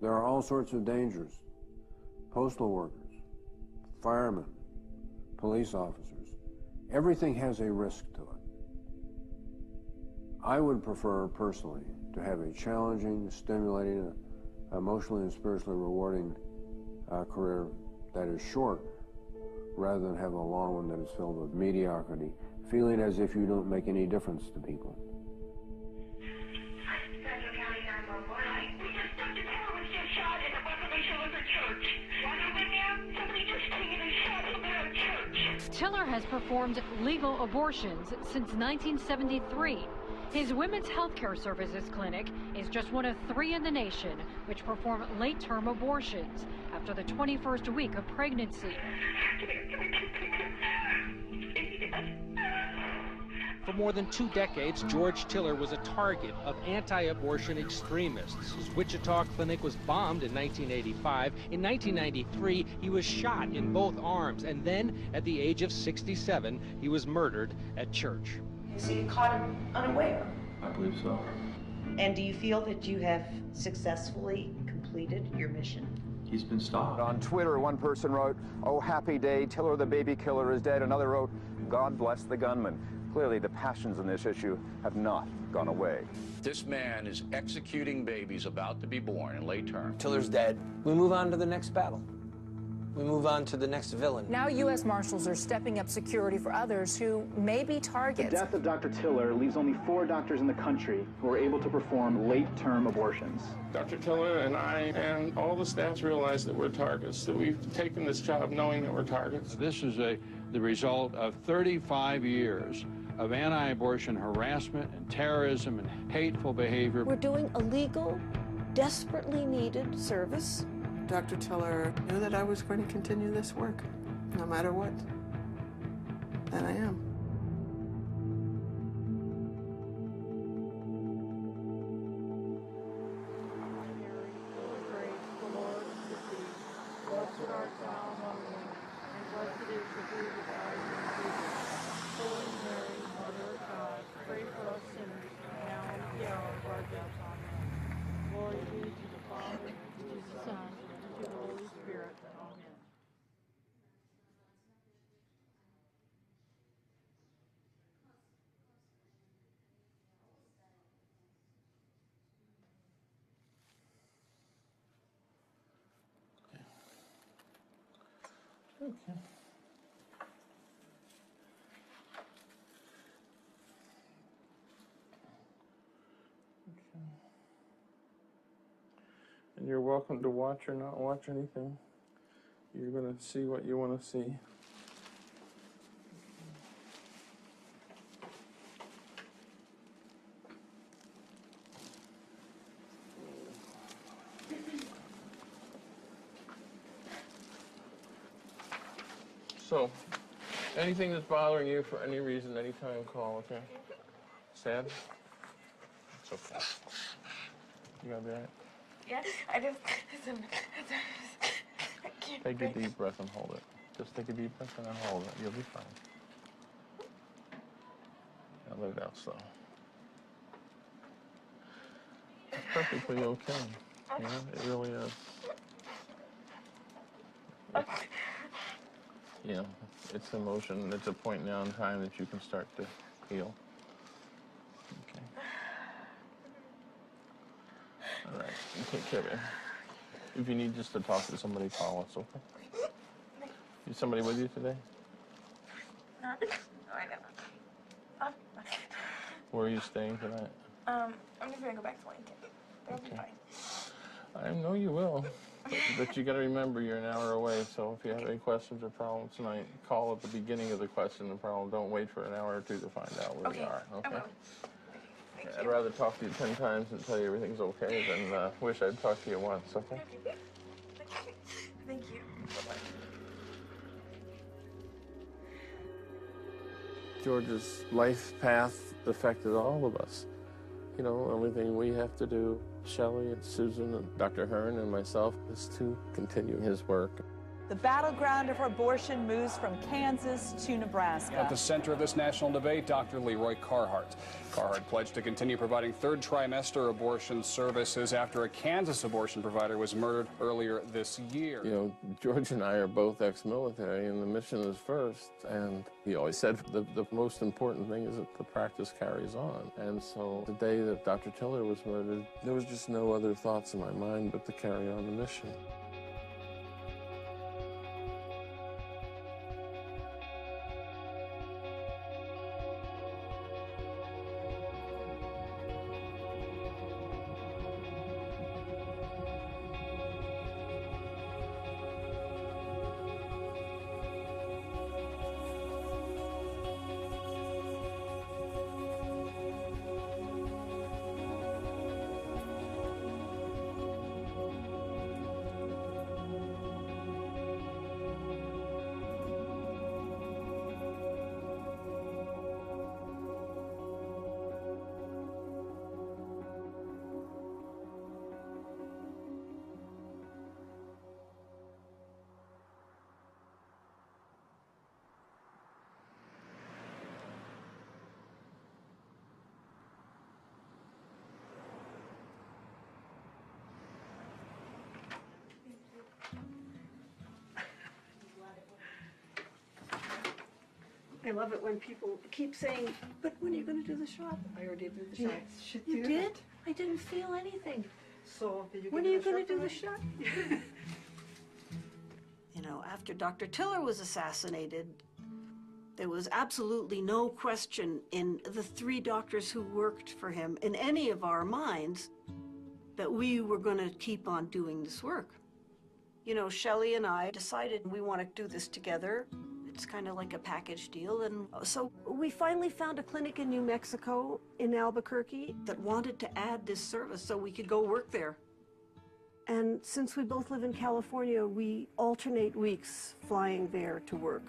There are all sorts of dangers. Postal workers, firemen, police officers. Everything has a risk to it. I would prefer, personally, to have a challenging, stimulating, emotionally and spiritually rewarding career that is short, rather than have a long one that is filled with mediocrity, feeling as if you don't make any difference to people. Tiller has performed legal abortions since 1973. His women's health care services clinic is just one of 3 in the nation which perform late-term abortions after the 21st week of pregnancy. For more than 2 decades, George Tiller was a target of anti-abortion extremists. His Wichita clinic was bombed in 1985. In 1993, he was shot in both arms. And then, at the age of 67, he was murdered at church. So you caught him unaware? I believe so. And do you feel that you have successfully completed your mission? He's been stopped. On Twitter, one person wrote, "Oh, happy day, Tiller the baby killer is dead." Another wrote, "God bless the gunman." Clearly, the passions in this issue have not gone away. This man is executing babies about to be born in late term. Tiller's dead. We move on to the next battle. We move on to the next villain. Now U.S. Marshals are stepping up security for others who may be targets. The death of Dr. Tiller leaves only 4 doctors in the country who are able to perform late-term abortions. Dr. Tiller and I and all the staff realize that we're targets, that we've taken this job knowing that we're targets. This is the result of 35 years of anti-abortion harassment and terrorism and hateful behavior. We're doing a legal, desperately needed service. Dr. Tiller knew that I was going to continue this work, no matter what. And I am. Okay. And you're welcome to watch or not watch anything. You're going to see what you want to see. So, anything that's bothering you for any reason, anytime, call, okay? Sad? It's okay. You gonna be all right? Yeah, I just... I can't Take a deep breath and hold it. Just take a deep breath and then hold it. You'll be fine. Now let it out slow. It's perfectly okay. You know, it really is. You know, it's emotion. It's a point now in time that you can start to heal. Okay. All right. You take care of it. If you need just to talk to somebody, call us, okay? Is somebody with you today? No, I know. Where are you staying tonight? I'm just gonna go back to Lincoln. It'll be fine. I know you will. But you got to remember you're an hour away, so if you have any questions or problems tonight, call at the beginning of the question and problem. Don't wait for an hour or 2 to find out where we are, okay? I'd rather talk to you 10 times and tell you everything's okay than wish I'd talked to you once, okay? Thank you. Bye-bye. George's life path affected all of us. You know, the only thing we have to do, Shelley and Susan and Dr. Hearn and myself, is to continue his work. The battleground of abortion moves from Kansas to Nebraska. At the center of this national debate, Dr. Leroy Carhart. Carhart pledged to continue providing third trimester abortion services after a Kansas abortion provider was murdered earlier this year. You know, George and I are both ex-military, and the mission is first. And he always said the most important thing is that the practice carries on. And so the day that Dr. Tiller was murdered, there was just no other thoughts in my mind but to carry on the mission. I love it when people keep saying, but when are you going to do the shot? I already did the shot. You did? I didn't feel anything. So, when are you going to do the shot? You know, after Dr. Tiller was assassinated, there was absolutely no question in the 3 doctors who worked for him, in any of our minds, that we were going to keep on doing this work. You know, Shelley and I decided we want to do this together. It's kind of like a package deal, and so we finally found a clinic in New Mexico, in Albuquerque, that wanted to add this service so we could go work there. And since we both live in California, we alternate weeks flying there to work.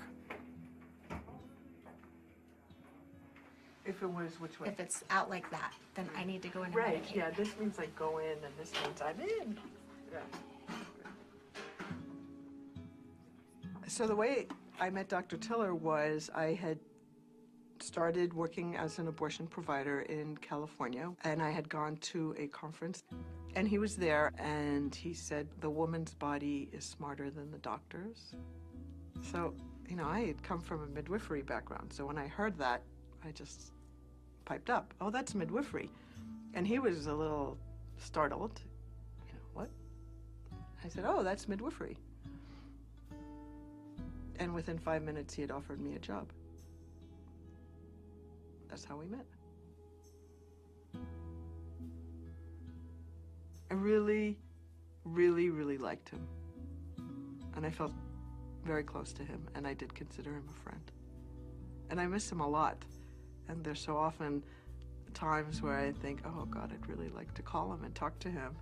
If it was which way? If it's out like that, then I need to go in. Right, yeah, this means like go in, and this means I'm in. Yeah. So the way I met Dr. Tiller was I had started working as an abortion provider in California, and I had gone to a conference, and he was there, and he said, the woman's body is smarter than the doctor's. So, you know, I had come from a midwifery background, so when I heard that, I just piped up, oh, that's midwifery. And he was a little startled, you know, what? I said, oh, that's midwifery. And within 5 minutes, he had offered me a job. That's how we met. I really, really, really liked him. And I felt very close to him, and I did consider him a friend. And I miss him a lot. And there's so often times where I think, oh God, I'd really like to call him and talk to him.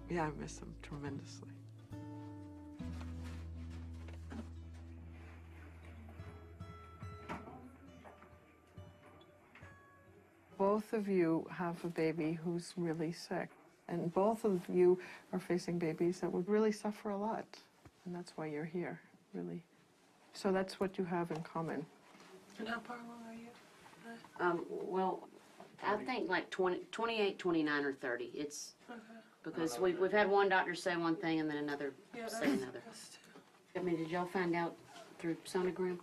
Yeah, I miss him tremendously. Both of you have a baby who's really sick, and both of you are facing babies that would really suffer a lot, and that's why you're here, really. So that's what you have in common. And how far along are you? Well, I think like 28, 29, or 30. It's Okay. because we've had one doctor say one thing and then another say another. I mean, did y'all find out through sonogram?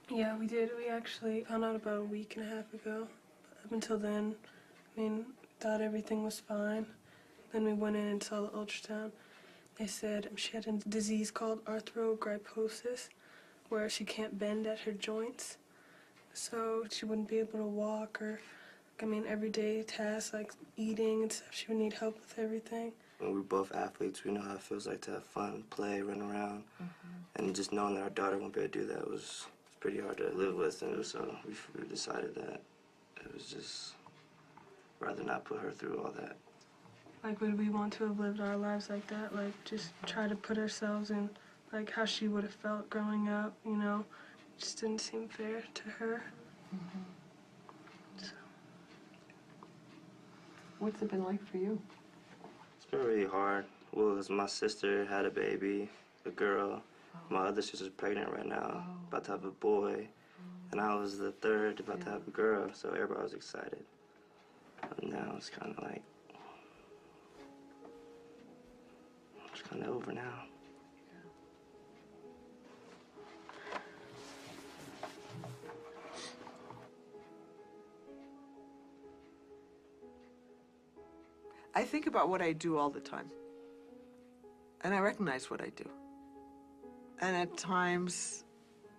Yeah, we did. We actually found out about a week and a half ago. Up until then, I mean, thought everything was fine. Then we went in and saw the ultrasound. They said she had a disease called arthrogryposis, where she can't bend at her joints. So she wouldn't be able to walk or, I mean, everyday tasks like eating and stuff. She would need help with everything. When we're both athletes, we know how it feels like to have fun, play, run around. And just knowing that our daughter won't be able to do that was pretty hard to live with. And so we decided that it was just rather not put her through all that. Like, would we want to have lived our lives like that? Like, just try to put ourselves in, like, how she would have felt growing up, you know? It just didn't seem fair to her. So. What's it been like for you? It's been really hard. Well, 'cause my sister had a baby, a girl. My other sister's pregnant right now, about to have a boy. And I was the third, about to have a girl, so everybody was excited. But now it's kind of like, it's kind of over now. I think about what I do all the time. And I recognize what I do. And at times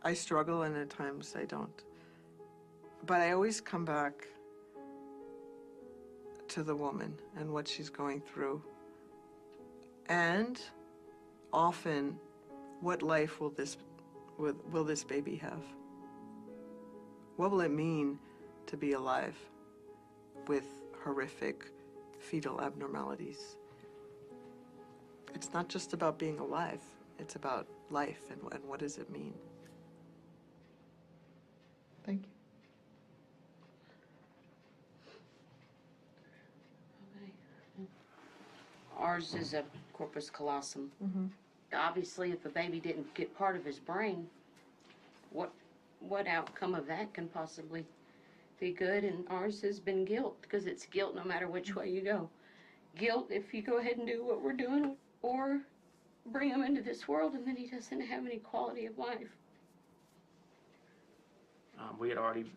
I struggle and at times I don't. But I always come back to the woman and what she's going through. And often, what life will this baby have? What will it mean to be alive with horrific fetal abnormalities? It's not just about being alive, it's about life and what does it mean? Thank you. Okay. Ours is a corpus callosum. Obviously, if a baby didn't get part of his brain, what outcome of that can possibly be good? And ours has been guilt, because it's guilt no matter which way you go. Guilt if you go ahead and do what we're doing, or bring him into this world and then he doesn't have any quality of life. We had already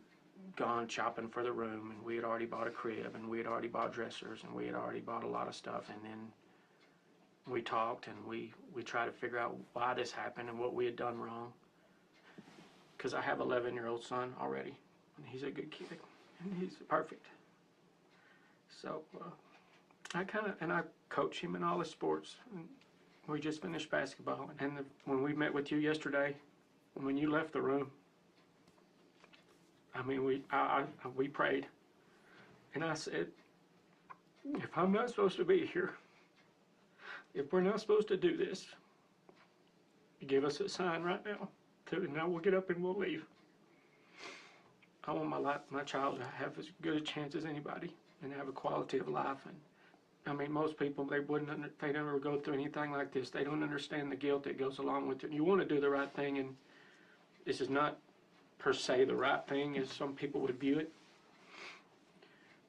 gone shopping for the room, and we had already bought a crib, and we had already bought dressers, and we had already bought a lot of stuff. And then we talked, and we tried to figure out why this happened and what we had done wrong. Because I have an 11-year-old son already, and he's a good kid, and he's perfect. So I coach him in all the sports. And we just finished basketball, and when we met with you yesterday, when you left the room, I mean, we prayed, and I said, if I'm not supposed to be here, if we're not supposed to do this, give us a sign right now. Now we'll get up and we'll leave. I want my child to have as good a chance as anybody and have a quality of life. And I mean, most people, they never go through anything like this. They don't understand the guilt that goes along with it. You want to do the right thing, and this is not per se the right thing as some people would view it.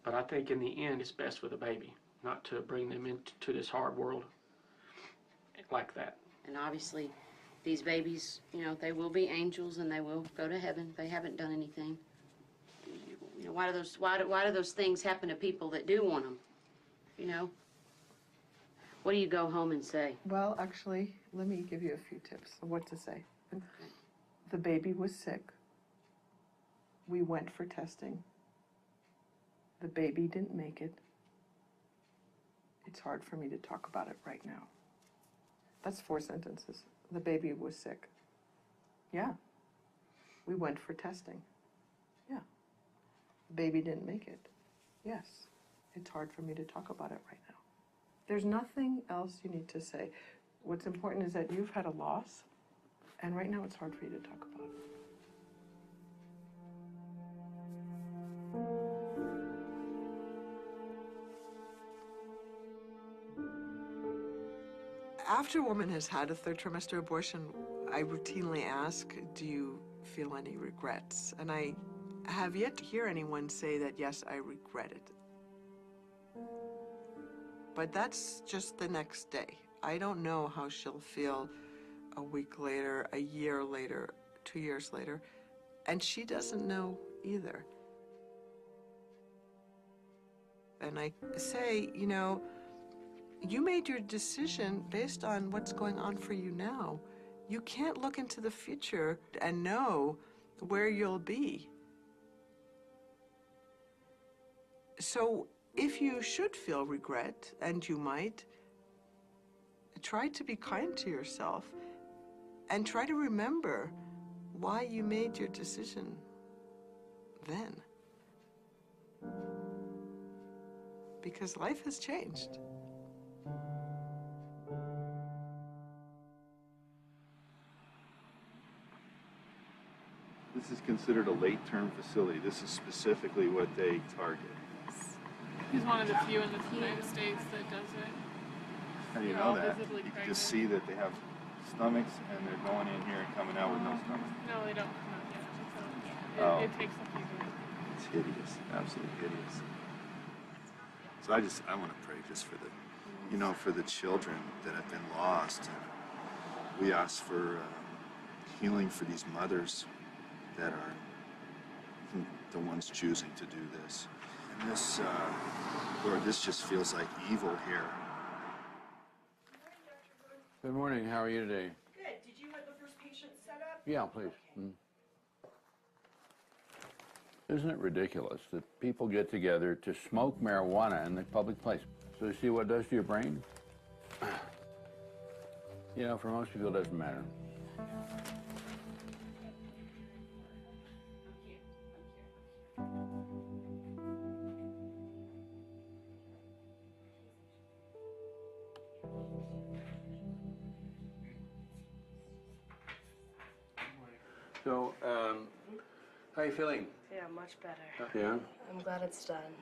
But I think in the end, it's best for the baby, not to bring them into this hard world like that. And obviously, these babies, you know, they will be angels and they will go to heaven. They haven't done anything. You know, why do those things happen to people that do want them? You know? What do you go home and say? Well, actually, let me give you a few tips of what to say. Okay. The baby was sick. We went for testing. The baby didn't make it. It's hard for me to talk about it right now. That's 4 sentences. The baby was sick. Yeah. We went for testing. Yeah. The baby didn't make it. Yes. It's hard for me to talk about it right now. There's nothing else you need to say. What's important is that you've had a loss, and right now it's hard for you to talk about it. After a woman has had a 3rd trimester abortion, I routinely ask, do you feel any regrets? And I have yet to hear anyone say that, yes, I regret it. But that's just the next day. I don't know how she'll feel a week later, a year later, 2 years later, and she doesn't know either. And I say, you know, you made your decision based on what's going on for you now. You can't look into the future and know where you'll be. So if you should feel regret, and you might, try to be kind to yourself and try to remember why you made your decision then. Because life has changed. This is considered a late-term facility. This is specifically what they target. He's one of the few in the United States that does it. How do you know that? You can just see that they have stomachs and they're going in here and coming out with no stomach. No, they don't come out yet. Oh. It takes a few days. It's hideous, absolutely hideous. So I want to pray just for for the children that have been lost. And we ask for healing for these mothers that are the ones choosing to do this. And this, Lord, this just feels like evil here. Good morning. How are you today? Good. Did you have the first patient set up? Yeah, please. Isn't it ridiculous that people get together to smoke marijuana in the public place? So you see what it does to your brain? You know, for most people, it doesn't matter. So, how are you feeling? Yeah, much better. Yeah? I'm glad it's done.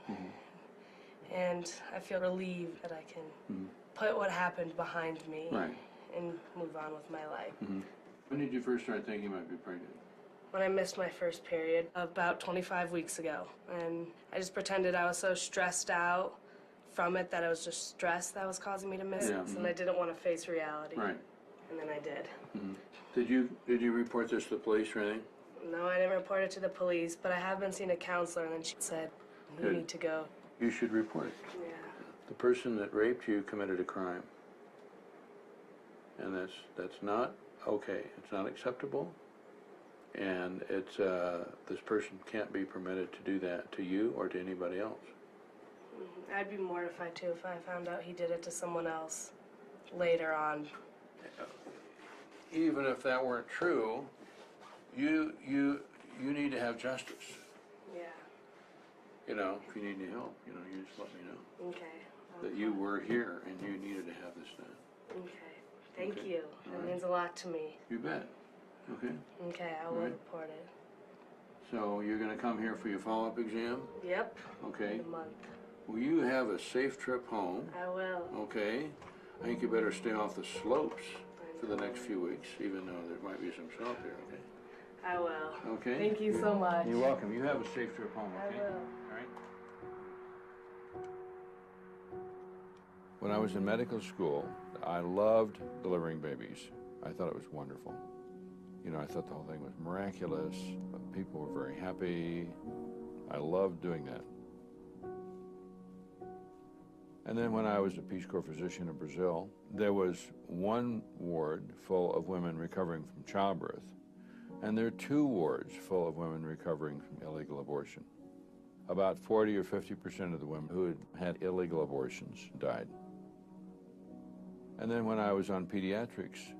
And I feel relieved that I can put what happened behind me and move on with my life. When did you first start thinking you might be pregnant? When I missed my first period about 25 weeks ago. And I just pretended I was so stressed out from it that it was just stress that was causing me to miss it. And I didn't want to face reality. Right. And then I did. Did you report this to the police or anything? No, I didn't report it to the police, but I have been seeing a counselor, and then she said, you need to go. You should report it. Yeah. The person that raped you committed a crime. And that's not okay. It's not acceptable. And it's this person can't be permitted to do that to you or to anybody else. I'd be mortified too if I found out he did it to someone else later on. Even if that weren't true, you need to have justice. Yeah. You know, if you need any help, you just let me know. Okay. That you were here and you needed to have this done. Okay. Thank Okay. you. All It right. means a lot to me. You bet. Okay. Okay, I All will right. report it. So you're going to come here for your follow-up exam? Yep. Okay. In a month. Will you have a safe trip home? I will. Okay. I think you better stay off the slopes for the next few weeks, even though there might be some snow up there, okay? I will. Okay. Thank you so much. You're welcome. You have a safe trip home, okay? I will. All right. When I was in medical school, I loved delivering babies. I thought it was wonderful. You know, I thought the whole thing was miraculous. People were very happy. I loved doing that. And then when I was a Peace Corps physician in Brazil, there was one ward full of women recovering from childbirth, and there are 2 wards full of women recovering from illegal abortion. About 40 or 50% of the women who had had illegal abortions died. And then when I was on pediatrics,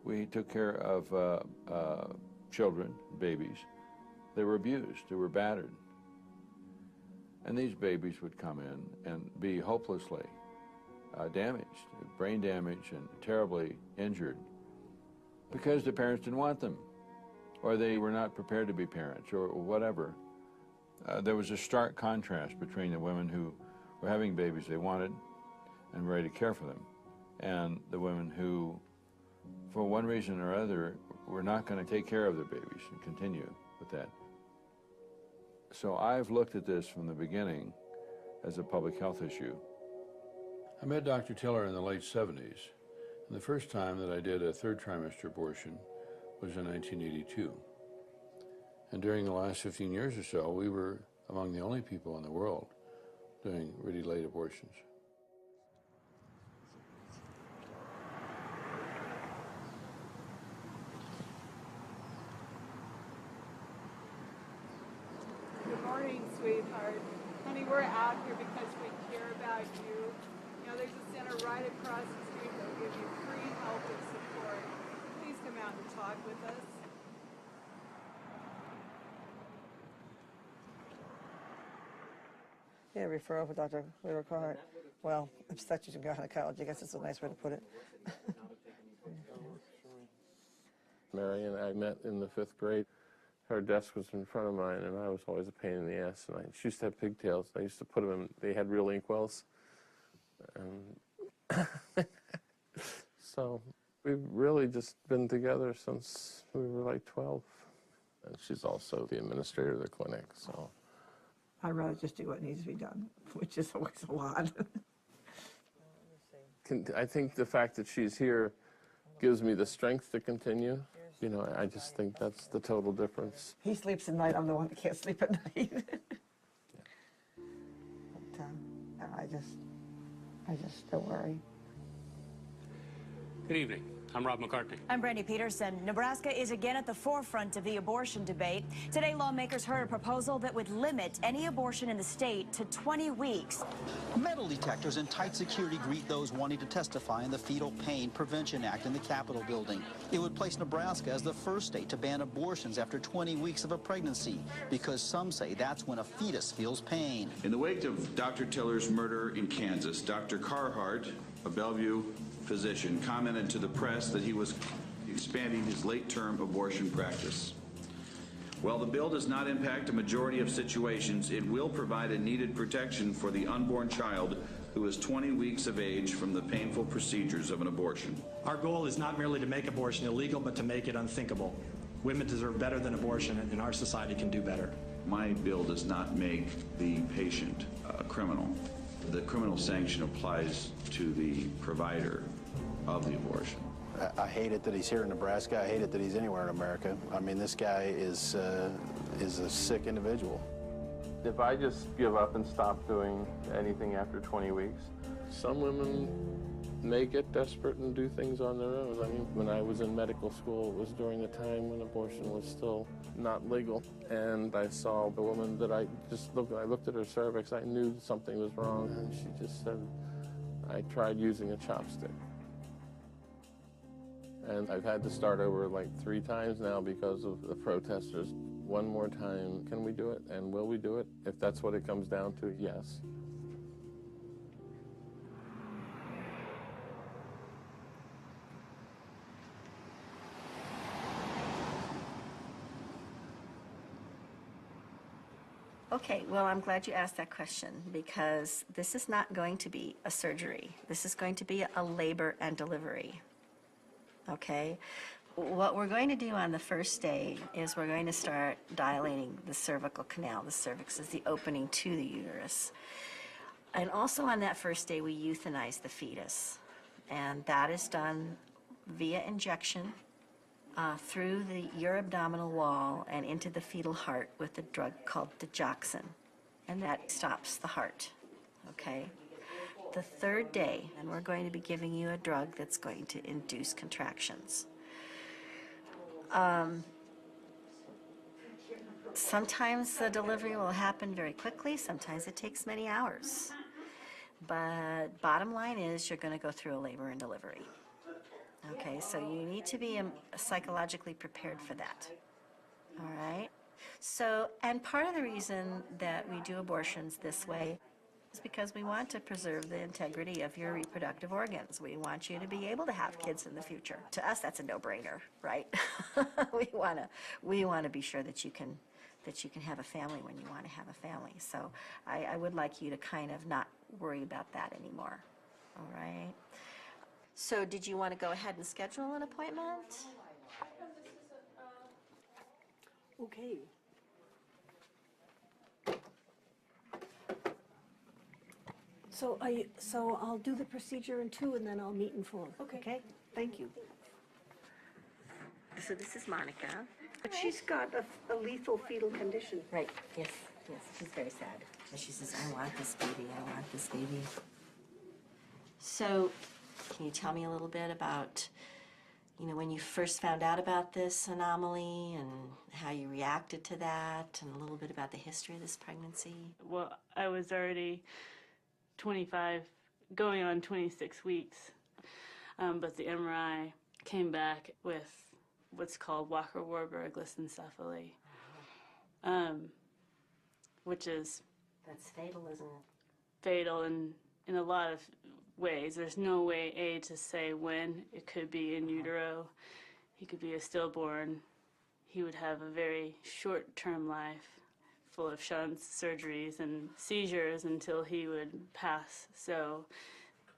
we took care of children, babies. They were abused, they were battered. And these babies would come in and be hopelessly damaged, brain damage and terribly injured because the parents didn't want them, or they were not prepared to be parents, or whatever. There was a stark contrast between the women who were having babies they wanted and were ready to care for them, and the women who, for one reason or other, were not going to take care of their babies and continue with that. So I've looked at this from the beginning as a public health issue. I met Dr. Tiller in the late 70s, and the first time that I did a 3rd trimester abortion was in 1982. And during the last 15 years or so, we were among the only people in the world doing really late abortions. Good morning, sweetheart. Honey, we're out here because we care about you. You know, there's a center right across the street that will give you free help and support. Please come out and talk with us. Yeah, referral for Dr. Leroy Carhart. Well, obstetrics and gynecology, I guess that's a nice way to put it. Mary and I met in the 5th grade. Her desk was in front of mine, and I was always a pain in the ass. And she used to have pigtails. I used to put them in, they had real inkwells. And So we've really just been together since we were like 12. And she's also the administrator of the clinic, so. I'd rather just do what needs to be done, which is always a lot. I think the fact that she's here gives me the strength to continue. You know, I just think that's the total difference. He sleeps at night. I'm the one that can't sleep at night. But I just don't worry. Good evening. I'm Rob McCartney. I'm Brandy Peterson. Nebraska is again at the forefront of the abortion debate. Today, lawmakers heard a proposal that would limit any abortion in the state to 20 weeks. Metal detectors and tight security greet those wanting to testify in the Fetal Pain Prevention Act in the Capitol building. It would place Nebraska as the first state to ban abortions after 20 weeks of a pregnancy, because some say that's when a fetus feels pain. In the wake of Dr. Tiller's murder in Kansas, Dr. Carhart, a Bellevue physician, commented to the press that he was expanding his late-term abortion practice. While the bill does not impact a majority of situations, it will provide a needed protection for the unborn child who is 20 weeks of age from the painful procedures of an abortion. Our goal is not merely to make abortion illegal, but to make it unthinkable. Women deserve better than abortion, and our society can do better. My bill does not make the patient a criminal. The criminal sanction applies to the provider of the abortion. I hate it that he's here in Nebraska. I hate it that he's anywhere in America. I mean, this guy is a sick individual. If I just give up and stop doing anything after 20 weeks, some women may get desperate and do things on their own. I mean, when I was in medical school, it was during the time when abortion was still not legal. And I saw the woman that I looked at her cervix, I knew something was wrong. And she just said, I tried using a chopstick. And I've had to start over like 3 times now because of the protesters. One more time, can we do it? And will we do it? If that's what it comes down to, yes. Okay, well, I'm glad you asked that question, because this is not going to be a surgery. This is going to be a labor and delivery. Okay? What we're going to do on the first day is we're going to start dilating the cervical canal. The cervix is the opening to the uterus. And also on that first day, we euthanize the fetus. And that is done via injection through the urabdominal wall and into the fetal heart with a drug called digoxin. And that stops the heart. Okay? The third day, and we're going to be giving you a drug that's going to induce contractions. Sometimes the delivery will happen very quickly, sometimes it takes many hours. But bottom line is you're going to go through a labor and delivery. Okay, so you need to be psychologically prepared for that. All right? So, and part of the reason that we do abortions this way is because we want to preserve the integrity of your reproductive organs. We want you to be able to have kids in the future. To us, that's a no-brainer, right? we want to be sure that you can have a family when you want to have a family. So I would like you to kind of not worry about that anymore. All right? So did you want to go ahead and schedule an appointment? Okay. So I'll do the procedure in 2 and then I'll meet in 4. Okay? Thank you. So this is Monica. But she's got a lethal fetal condition. Right, yes, she's very sad. And she says, I want this baby, I want this baby. So, can you tell me a little bit about, when you first found out about this anomaly and how you reacted to that, and a little bit about the history of this pregnancy? Well, I was already 25, going on 26 weeks, but the MRI came back with what's called Walker-Warburg lissencephaly, which is... That's fatal, isn't it? Fatal in a lot of ways. There's no way, to say when. It could be in utero. He could be a stillborn. He would have a very short-term life, full of shunts, surgeries, and seizures until he would pass. So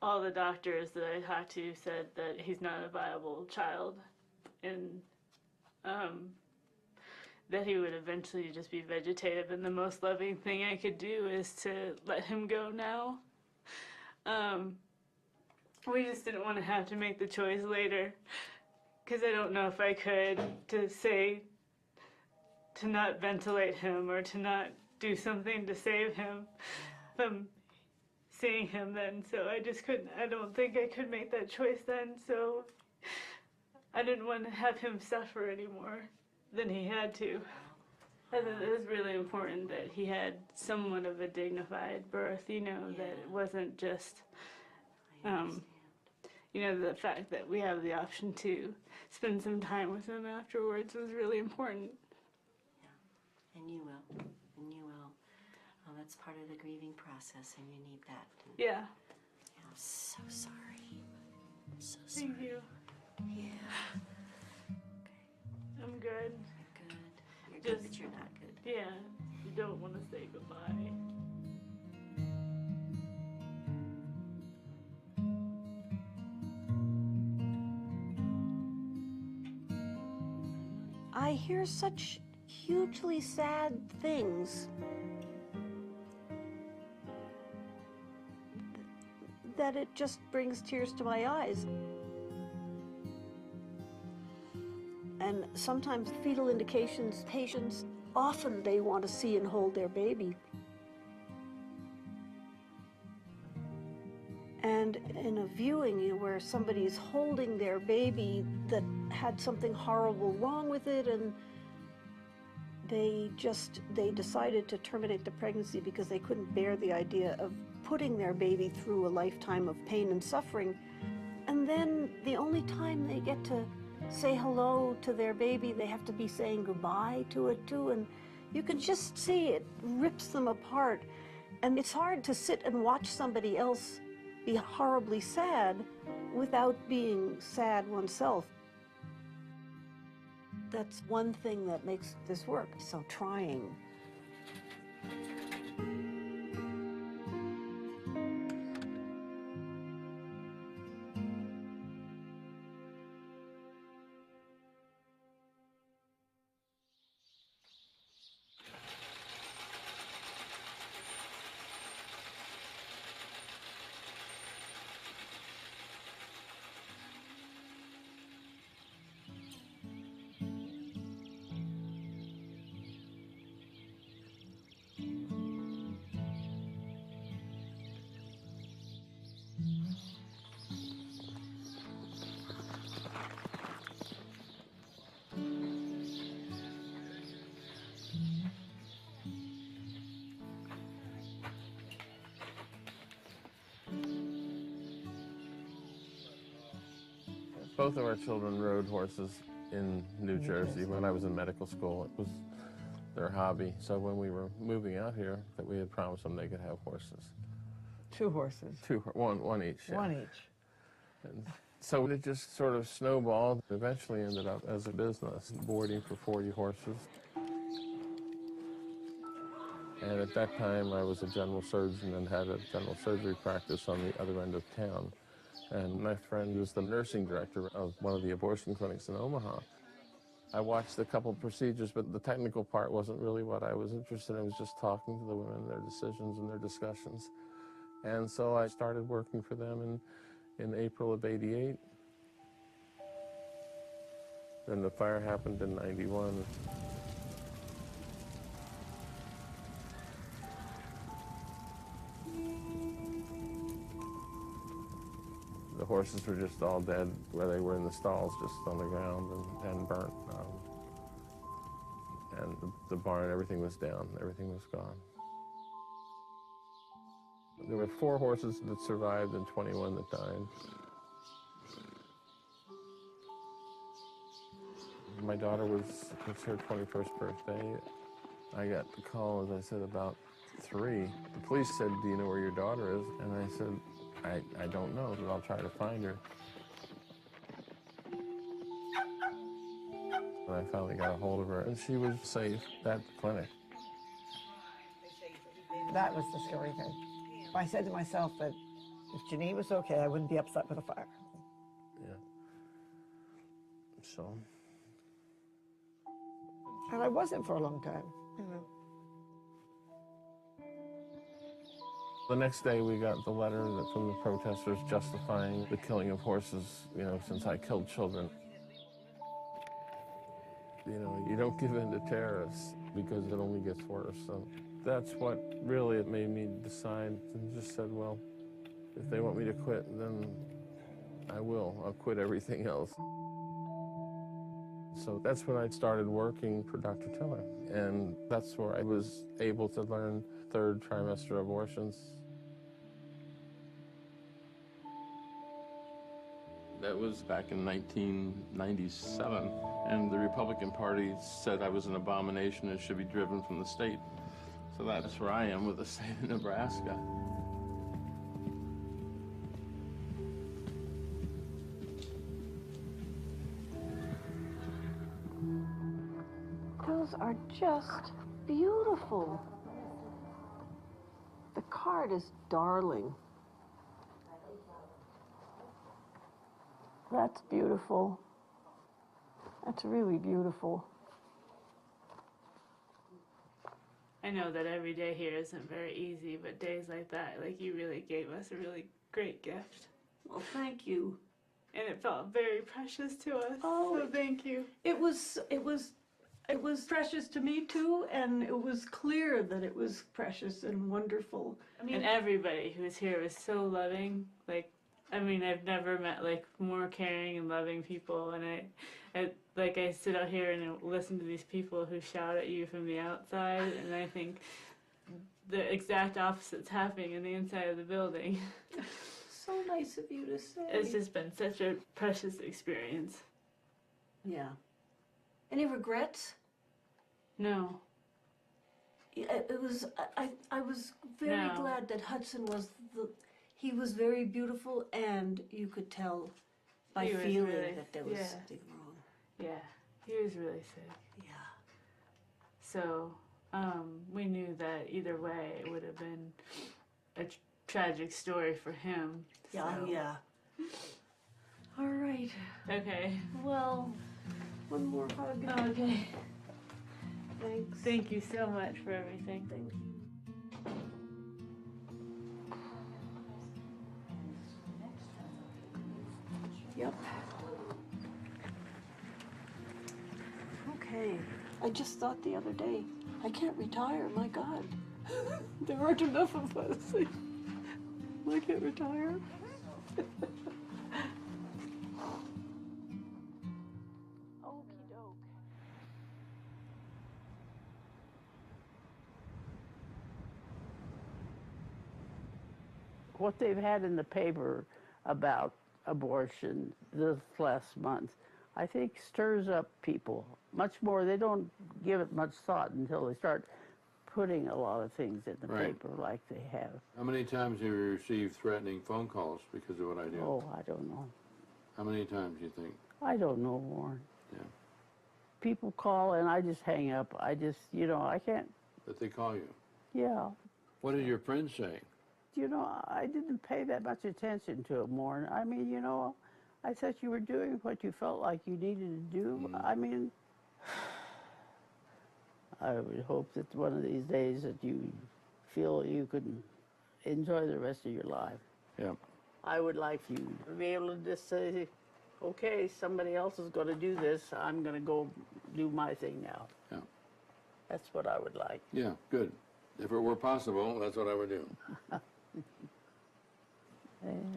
all the doctors that I talked to said that he's not a viable child, and that he would eventually just be vegetative, and the most loving thing I could do is to let him go now. We just didn't want to have to make the choice later, because I don't know if I could, to say to not ventilate him or to not do something to save him from seeing him then. So I just couldn't, I don't think I could make that choice then. So I didn't want to have him suffer any more than he had to. It was really important that he had somewhat of a dignified birth, you know, that it wasn't just, you know, the fact that we have the option to spend some time with him afterwards was really important. Yeah, and you will, and you will. Well, that's part of the grieving process, and you need that. Yeah. I'm so sorry. I'm so sorry. Thank you. Yeah. I'm good. You're good. You're good, but you're not good. Yeah, you don't want to say goodbye. I hear such hugely sad things that it just brings tears to my eyes. And sometimes fetal indications, patients, often they want to see and hold their baby. And in a viewing where somebody's holding their baby that had something horrible wrong with it, and they decided to terminate the pregnancy because they couldn't bear the idea of putting their baby through a lifetime of pain and suffering. And then the only time they get to say hello to their baby, they have to be saying goodbye to it too, and you can just see it rips them apart. And it's hard to sit and watch somebody else be horribly sad without being sad oneself. That's one thing that makes this work so trying. Both of our children rode horses in New Jersey when I was in medical school. It was their hobby. So when we were moving out here, that we had promised them they could have horses. 2 horses. One each. Yeah. One each. And so it just sort of snowballed. Eventually ended up as a business, boarding for 40 horses. And at that time, I was a general surgeon and had a general surgery practice on the other end of town. And my friend was the nursing director of one of the abortion clinics in Omaha. I watched a couple procedures, but the technical part wasn't really what I was interested in. I was just talking to the women, their decisions and their discussions. And so I started working for them in April of '88. Then the fire happened in '91. The horses were just all dead where they were in the stalls, just on the ground and burnt. And the barn, everything was down, everything was gone. There were 4 horses that survived and 21 that died. My daughter it's her 21st birthday. I got the call, as I said, about 3. The police said, "Do you know where your daughter is?" And I said, I don't know, but I'll try to find her. And I finally got a hold of her, and she was safe at the clinic. That was the scary thing. I said to myself that If Janine was okay, I wouldn't be upset with a fire. Yeah. So. And I wasn't for a long time, you know. The next day we got the letter from the protesters justifying the killing of horses, you know, since I killed children. You know, you don't give in to terrorists because it only gets worse. So that's what really it made me decide and just said, well, if they want me to quit, then I will. I'll quit everything else. So that's when I started working for Dr. Tiller. And that's where I was able to learn third trimester abortions. That was back in 1997. And the Republican Party said I was an abomination and should be driven from the state. So that's where I am with the state of Nebraska. Those are just beautiful. The card is darling. That's beautiful. That's really beautiful. I know that every day here isn't very easy, but days like that, like you really gave us a really great gift. Well, thank you. And it felt very precious to us. Oh, so thank you. It was precious to me too, and it was clear that it was precious and wonderful. I mean, and everybody who was here was so loving. Like, I mean, I've never met like more caring and loving people, and I sit out here and listen to these people who shout at you from the outside, and I think the exact opposite's happening in the inside of the building. So nice of you to say. It's just been such a precious experience. Yeah. Any regrets? No. It was. I was very glad that Hudson was he was very beautiful, and you could tell by feeling that there was something wrong. Yeah, he was really sick. Yeah. So we knew that either way it would have been a tragic story for him. Yeah, so. yeah. All right. Okay. Well, one more hug. Okay. Thanks. Thank you so much for everything. Thank you. Yep. Okay. I just thought the other day, I can't retire, my God. There aren't enough of us. I can't retire. Okie doke. What they've had in the paper about abortion this last month, I think stirs up people much more. They don't give it much thought until they start putting a lot of things in the paper like they have. How many times have you received threatening phone calls because of what I do? Oh, I don't know. How many times do you think? I don't know, Warren. Yeah. People call and I just hang up. I just, I can't. But they call you? Yeah. What did your friends say? I didn't pay that much attention to it, Warren. I mean, I thought you were doing what you felt like you needed to do. I mean, I would hope that one of these days that you feel you could enjoy the rest of your life. Yeah. I would like you to be able to just say, okay, somebody else is going to do this. I'm going to go do my thing now. Yeah. That's what I would like. Yeah, good. If it were possible, that's what I would do.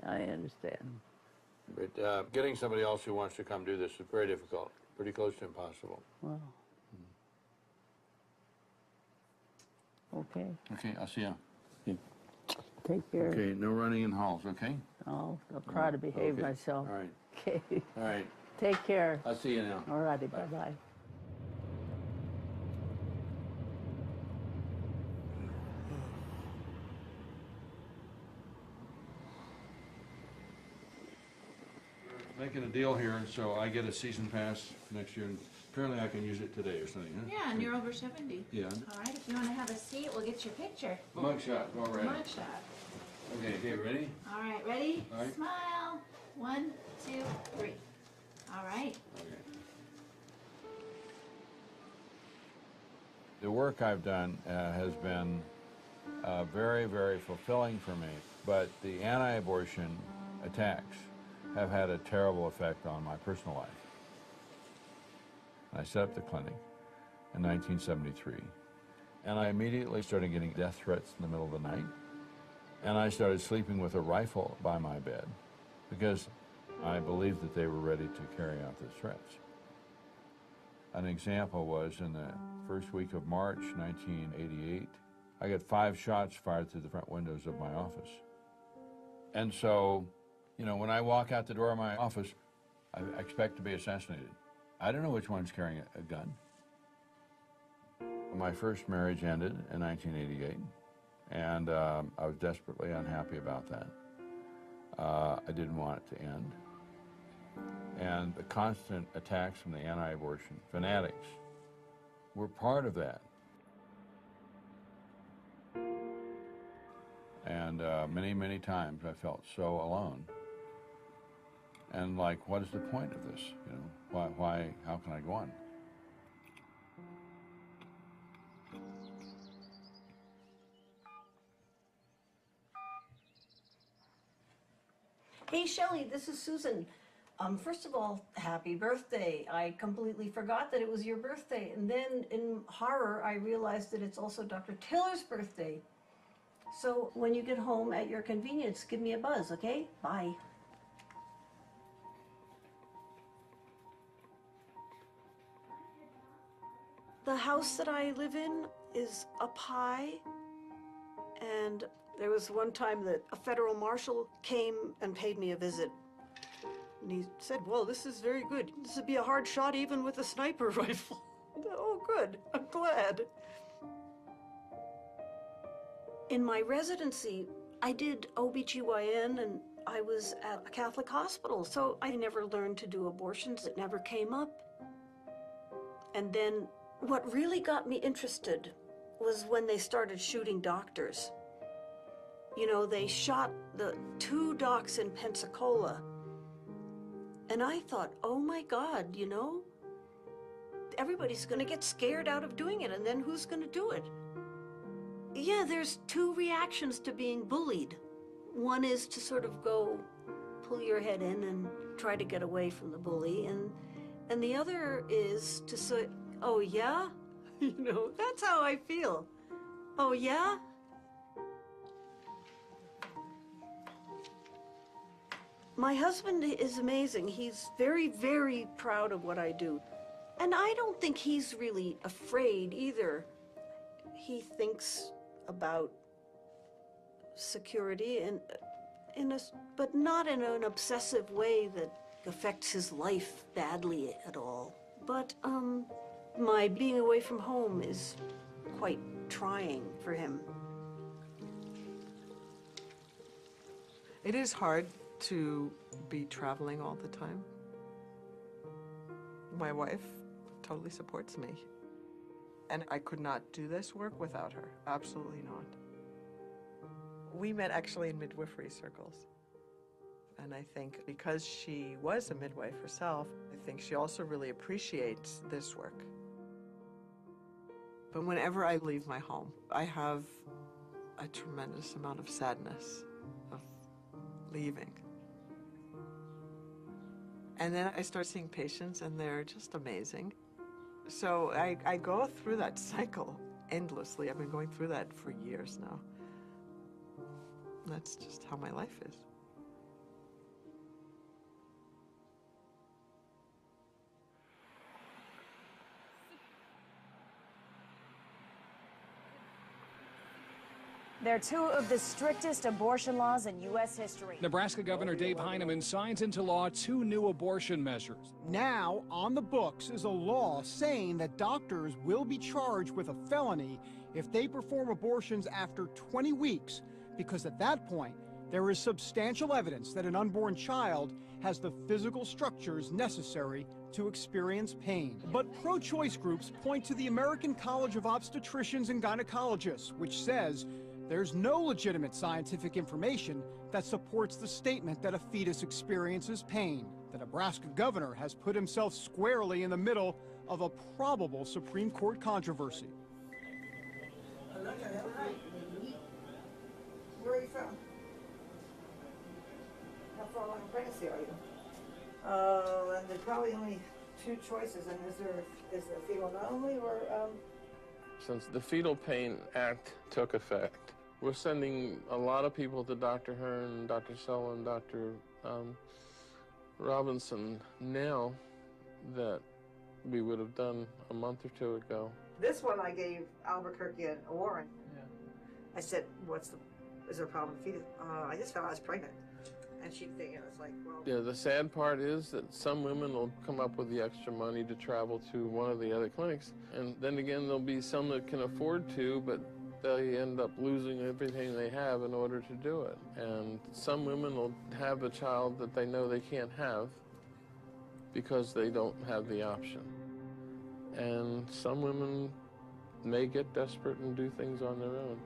I understand. But getting somebody else who wants to come do this is very difficult, pretty close to impossible. Well. Okay. Okay, I'll see you. Yeah. Take care. Okay, no running in halls, okay? I'll try to behave myself. All right. Okay. All right. Take care. I'll see you now. All righty, bye-bye. Making a deal here, so I get a season pass next year, and apparently I can use it today or something, huh? Yeah, and you're over 70. Yeah. All right, if you want to have a seat, we'll get your picture. Mugshot, go right. Mugshot. Okay, ready? All right, ready? All right. Smile. 1, 2, 3. All right. Okay. The work I've done has been very, very fulfilling for me, but the anti-abortion attacks have had a terrible effect on my personal life. I set up the clinic in 1973, and I immediately started getting death threats in the middle of the night, and I started sleeping with a rifle by my bed because I believed that they were ready to carry out the threats. An example was in the first week of March 1988, I got 5 shots fired through the front windows of my office. And so, you know, when I walk out the door of my office, I expect to be assassinated. I don't know which one's carrying a gun. My first marriage ended in 1988, and I was desperately unhappy about that. I didn't want it to end. And the constant attacks from the anti-abortion fanatics were part of that. And many, many times I felt so alone. And like, what is the point of this? You know, why, how can I go on? Hey, Shelley, this is Susan. First of all, happy birthday. I completely forgot that it was your birthday. And then in horror, I realized that it's also Dr. Tiller's birthday. So when you get home at your convenience, give me a buzz, okay? Bye. The house that I live in is up high, and there was one time that a federal marshal came and paid me a visit. And he said, well, this is very good. This would be a hard shot even with a sniper rifle. Oh, good. I'm glad. In my residency, I did OBGYN, and I was at a Catholic hospital, so I never learned to do abortions. It never came up. And then what really got me interested was when they started shooting doctors. You know, they shot the 2 docs in Pensacola. And I thought, oh my God, you know, everybody's gonna get scared out of doing it, and then who's gonna do it? Yeah, there's 2 reactions to being bullied. One is to sort of go pull your head in and try to get away from the bully, and the other is to say, oh yeah? You know, that's how I feel. Oh yeah? My husband is amazing. He's very, very proud of what I do. And I don't think he's really afraid either. He thinks about security but not in an obsessive way that affects his life badly at all. But my being away from home is quite trying for him. It is hard to be traveling all the time. My wife totally supports me. And I could not do this work without her. Absolutely not. We met actually in midwifery circles. And I think because she was a midwife herself, I think she also really appreciates this work. But whenever I leave my home, I have a tremendous amount of sadness of leaving. And then I start seeing patients, and they're just amazing. So I go through that cycle endlessly. I've been going through that for years now. That's just how my life is. They're 2 of the strictest abortion laws in U.S. history. Nebraska Governor Dave Heineman signs into law 2 new abortion measures. Now, on the books is a law saying that doctors will be charged with a felony if they perform abortions after 20 weeks, because at that point, there is substantial evidence that an unborn child has the physical structures necessary to experience pain. But pro-choice groups point to the American College of Obstetricians and Gynecologists, which says There's no legitimate scientific information that supports the statement that a fetus experiences pain. The Nebraska governor has put himself squarely in the middle of a probable Supreme Court controversy. Where are you from? How far along in pregnancy are you? And there's probably only two choices. And is there fetal only or? Since the Fetal Pain Act took effect, we're sending a lot of people to Dr. Hearn, Dr. Selwyn, Dr. Robinson now that we would have done a month or two ago. This one I gave Albuquerque and Warren. Yeah. I said, is there a problem with fetus? I just found I was pregnant. And she'd think, it's like, well. Yeah, the sad part is that some women will come up with the extra money to travel to one of the other clinics. And then again, there'll be some that can afford to, but they end up losing everything they have in order to do it. And some women will have a child that they know they can't have because they don't have the option. And some women may get desperate and do things on their own.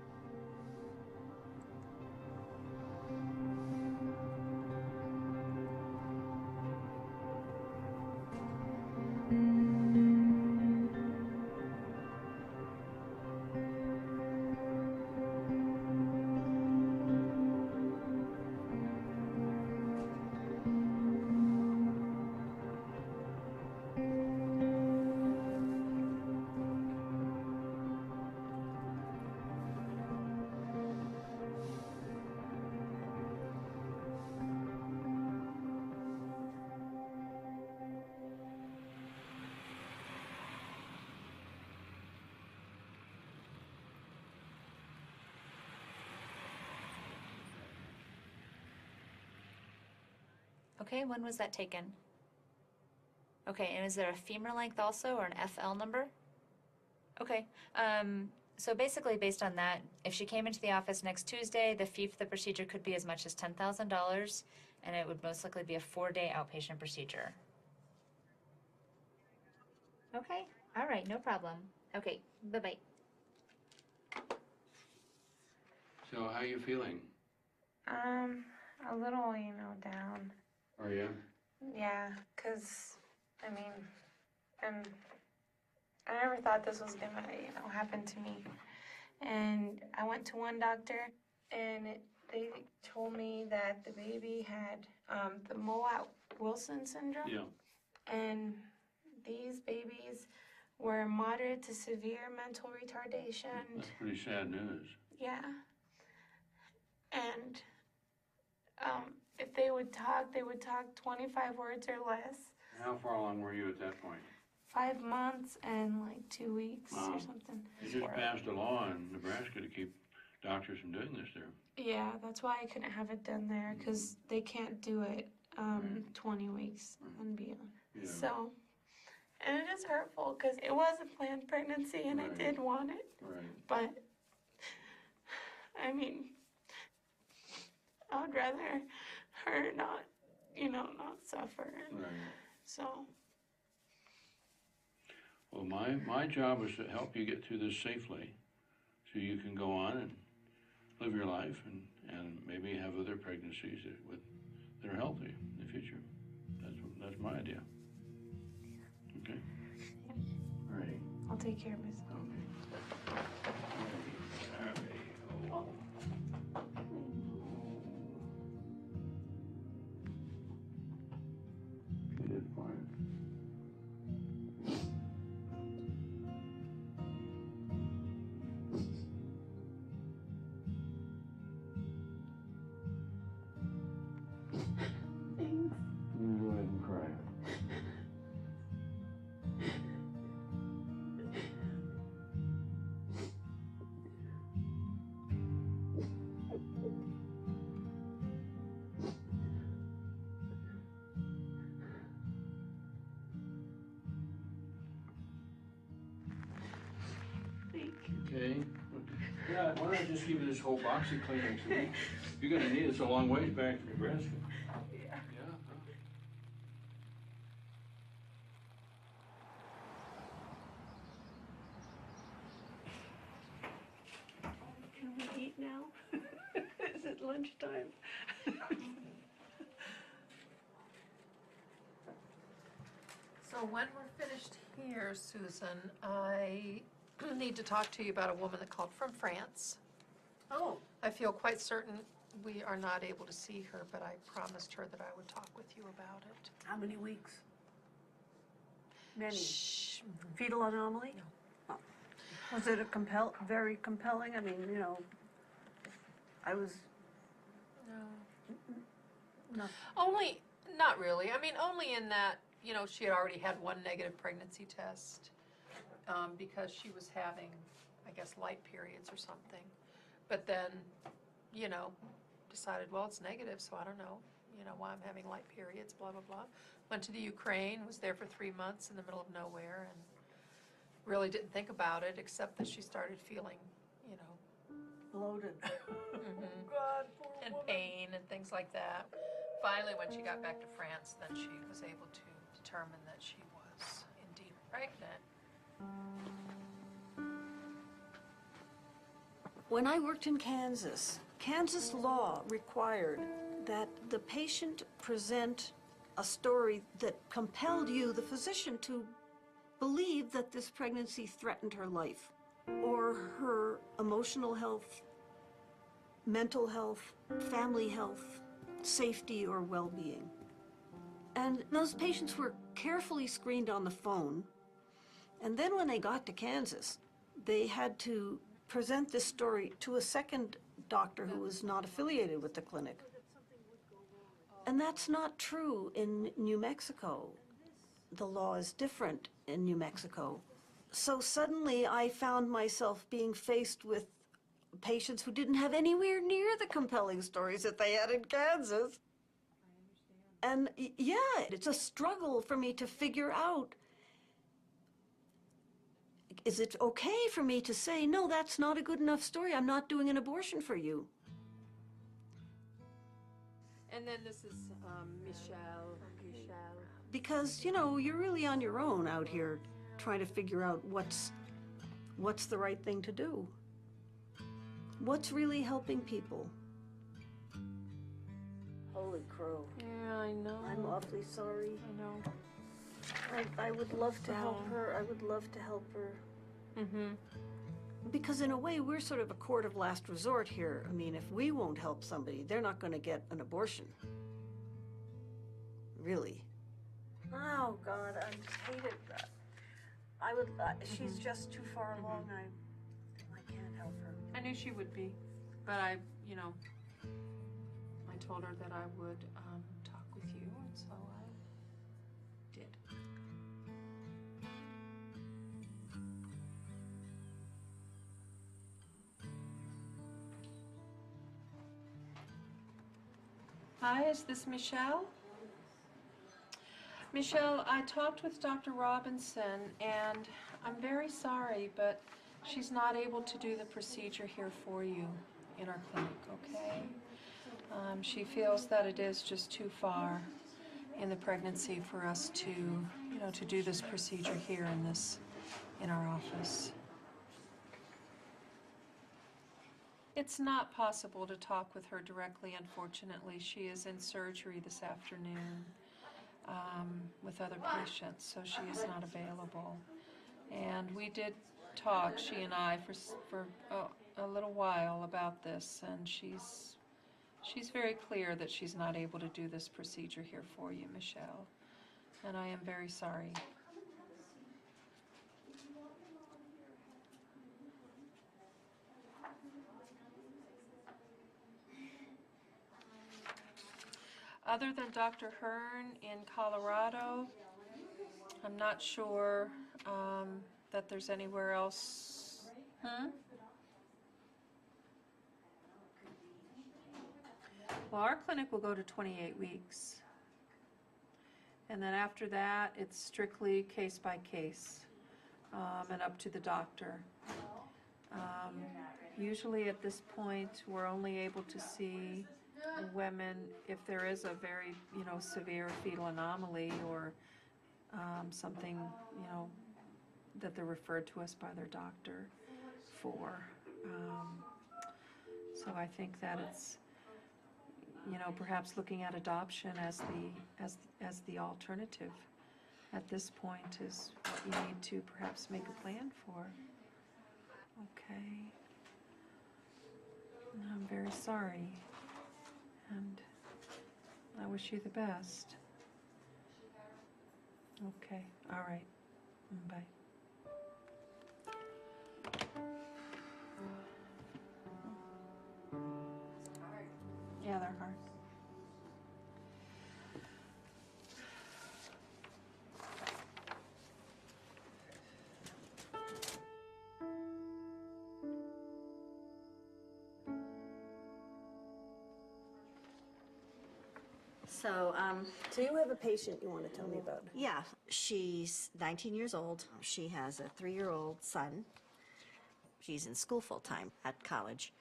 Okay, when was that taken? Okay, and is there a femur length also, or an FL number? Okay, so basically based on that, if she came into the office next Tuesday, the fee for the procedure could be as much as $10,000, and it would most likely be a 4-day outpatient procedure. Okay, all right, no problem. Okay, bye-bye. So how are you feeling? A little, down. Are you? Yeah, 'cause, I mean, I never thought this was gonna, happen to me. And I went to one doctor, and they told me that the baby had the Mowat-Wilson syndrome. Yeah. And these babies were moderate to severe mental retardation. That's pretty sad news. Yeah. And if they would talk 25 words or less. How far along were you at that point? 5 months and like 2 weeks Wow. or something. They just passed a law in Nebraska to keep doctors from doing this there. Yeah, that's why I couldn't have it done there, because they can't do it 20 weeks and beyond. Yeah. So, and it is hurtful because it was a planned pregnancy and I did want it. Right. But, I mean, I would rather her not, not suffer. Right. So. Well, my job is to help you get through this safely so you can go on and live your life and maybe have other pregnancies that are healthy in the future. That's my idea. Okay? All right. I'll take care of myself. You did fine. You go ahead and cry. Okay. Yeah, why don't I just give you this whole box of Kleenex? You're gonna need it. It's a long ways back to Nebraska. Yeah. Can we eat now? at lunchtime. So when we're finished here, Susan, I need to talk to you about a woman that called from France. Oh. I feel quite certain we are not able to see her, but I promised her that I would talk with you about it. How many weeks? Many. Fetal anomaly? No. Oh. Was it a very compelling? I mean, you know, I was. No. Only, not really. I mean, only in that, you know, she had already had one negative pregnancy test because she was having, I guess, light periods or something. But then, you know, decided, well, it's negative, so I don't know, you know, why I'm having light periods, blah, blah, blah. Went to the Ukraine, was there for 3 months in the middle of nowhere, and really didn't think about it, except that she started feeling, you know, bloated. God, and pain and things like that. Finally, when she got back to France, then she was able to determine that she was indeed pregnant. When I worked in Kansas, Kansas law required that the patient present a story that compelled you, the physician, to believe that this pregnancy threatened her life or her emotional health, mental health, family health, safety, or well-being. And those patients were carefully screened on the phone. And then when they got to Kansas, they had to present this story to a second doctor who was not affiliated with the clinic. And that's not true in New Mexico. The law is different in New Mexico. So suddenly I found myself being faced with patients who didn't have anywhere near the compelling stories that they had in Kansas. And yeah, it's a struggle for me to figure out, is it okay for me to say, no, that's not a good enough story, I'm not doing an abortion for you? And then this is Michelle. Because, you know, you're really on your own out here trying to figure out what's the right thing to do. What's really helping people? Holy crow. Yeah, I know. I'm awfully sorry. I know. I would love to help her. I would love to help her. Mm-hmm. Because in a way, we're sort of a court of last resort here. I mean, if we won't help somebody, they're not going to get an abortion. Really. Oh, God, I hate it. I would, she's just too far along. I can't help her. I knew she would be, but I, you know, I told her that I would talk with you, and so I did. Hi, is this Michelle? Michelle, I talked with Dr. Robinson, and I'm very sorry, but she's not able to do the procedure here for you in our clinic, okay? She feels that it is just too far in the pregnancy for us to, you know, to do this procedure here in our office. It's not possible to talk with her directly, unfortunately. She is in surgery this afternoon with other patients, so she is not available. And we did talk, she and I, for a little while about this, and she's very clear that she's not able to do this procedure here for you, Michelle. And I am very sorry. Other than Dr. Hearn in Colorado, I'm not sure that there's anywhere else. Well, our clinic will go to 28 weeks. And then after that, it's strictly case by case and up to the doctor. Usually at this point, we're only able to see women if there is a very, you know, severe fetal anomaly or something, you know, that they're referred to us by their doctor for. So I think that perhaps looking at adoption as the alternative at this point is what you need to perhaps make a plan for. Okay. I'm very sorry, and I wish you the best. Okay, all right, bye. Yeah, they're hard. So you have a patient you want to tell me about? Yeah, she's 19 years old. She has a 3-year-old son. She's in school full-time at college.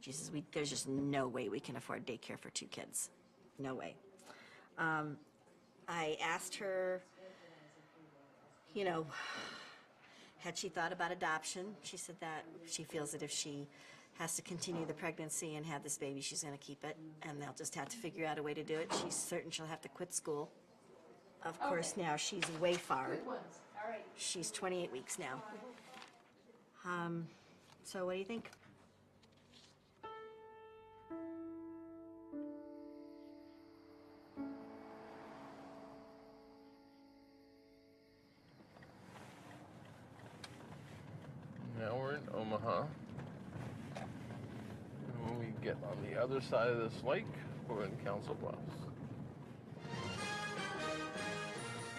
She says, there's just no way we can afford daycare for 2 kids. No way. I asked her, had she thought about adoption? She said that she feels that if she has to continue the pregnancy and have this baby, she's going to keep it, and they'll just have to figure out a way to do it. She's certain she'll have to quit school. Of course, now she's way far. She's 28 weeks now. So what do you think? Now we're in Omaha. And when we get on the other side of this lake, we're in Council Bluffs.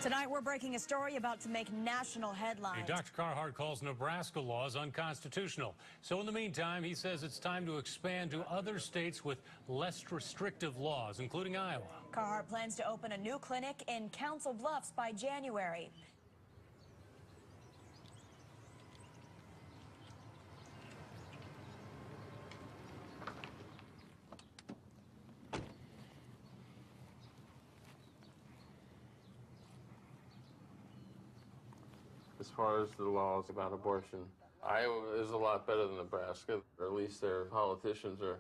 Tonight, we're breaking a story about to make national headlines. Dr. Carhart calls Nebraska laws unconstitutional. So in the meantime, he says it's time to expand to other states with less restrictive laws, including Iowa. Carhart plans to open a new clinic in Council Bluffs by January. As far as the laws about abortion, Iowa is a lot better than Nebraska, or at least their politicians are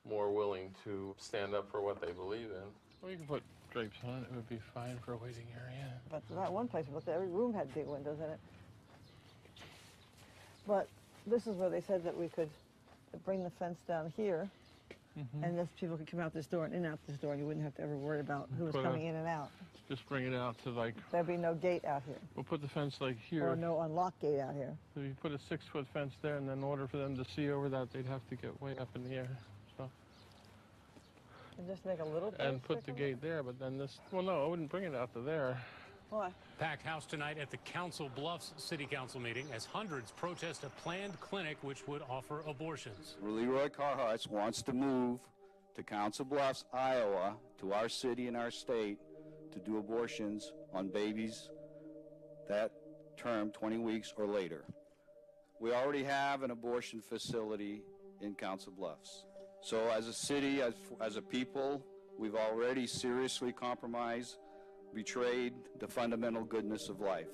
more willing to stand up for what they believe in. Well, you can put drapes on it. It would be fine for a waiting area. But that one place, every room had big windows in it. But this is where they said that we could bring the fence down here, and this people could come out this door and in and out this door, and you wouldn't have to ever worry about who was coming in and out. Just bring it out to like... There'd be no gate out here. We'll put the fence like here. Or no unlocked gate out here. So you put a 6-foot fence there, and then in order for them to see over that, they'd have to get way up in the air. So. And just make a little... And put the gate there, but then this... Well, no, I wouldn't bring it out to there. Why? Packed house tonight at the Council Bluffs City Council meeting as hundreds protest a planned clinic which would offer abortions. Leroy Carhart wants to move to Council Bluffs, Iowa, to our city and our state, to do abortions on babies that term 20 weeks or later. We already have an abortion facility in Council Bluffs. So as a city, as a people, we've already seriously compromised, betrayed the fundamental goodness of life.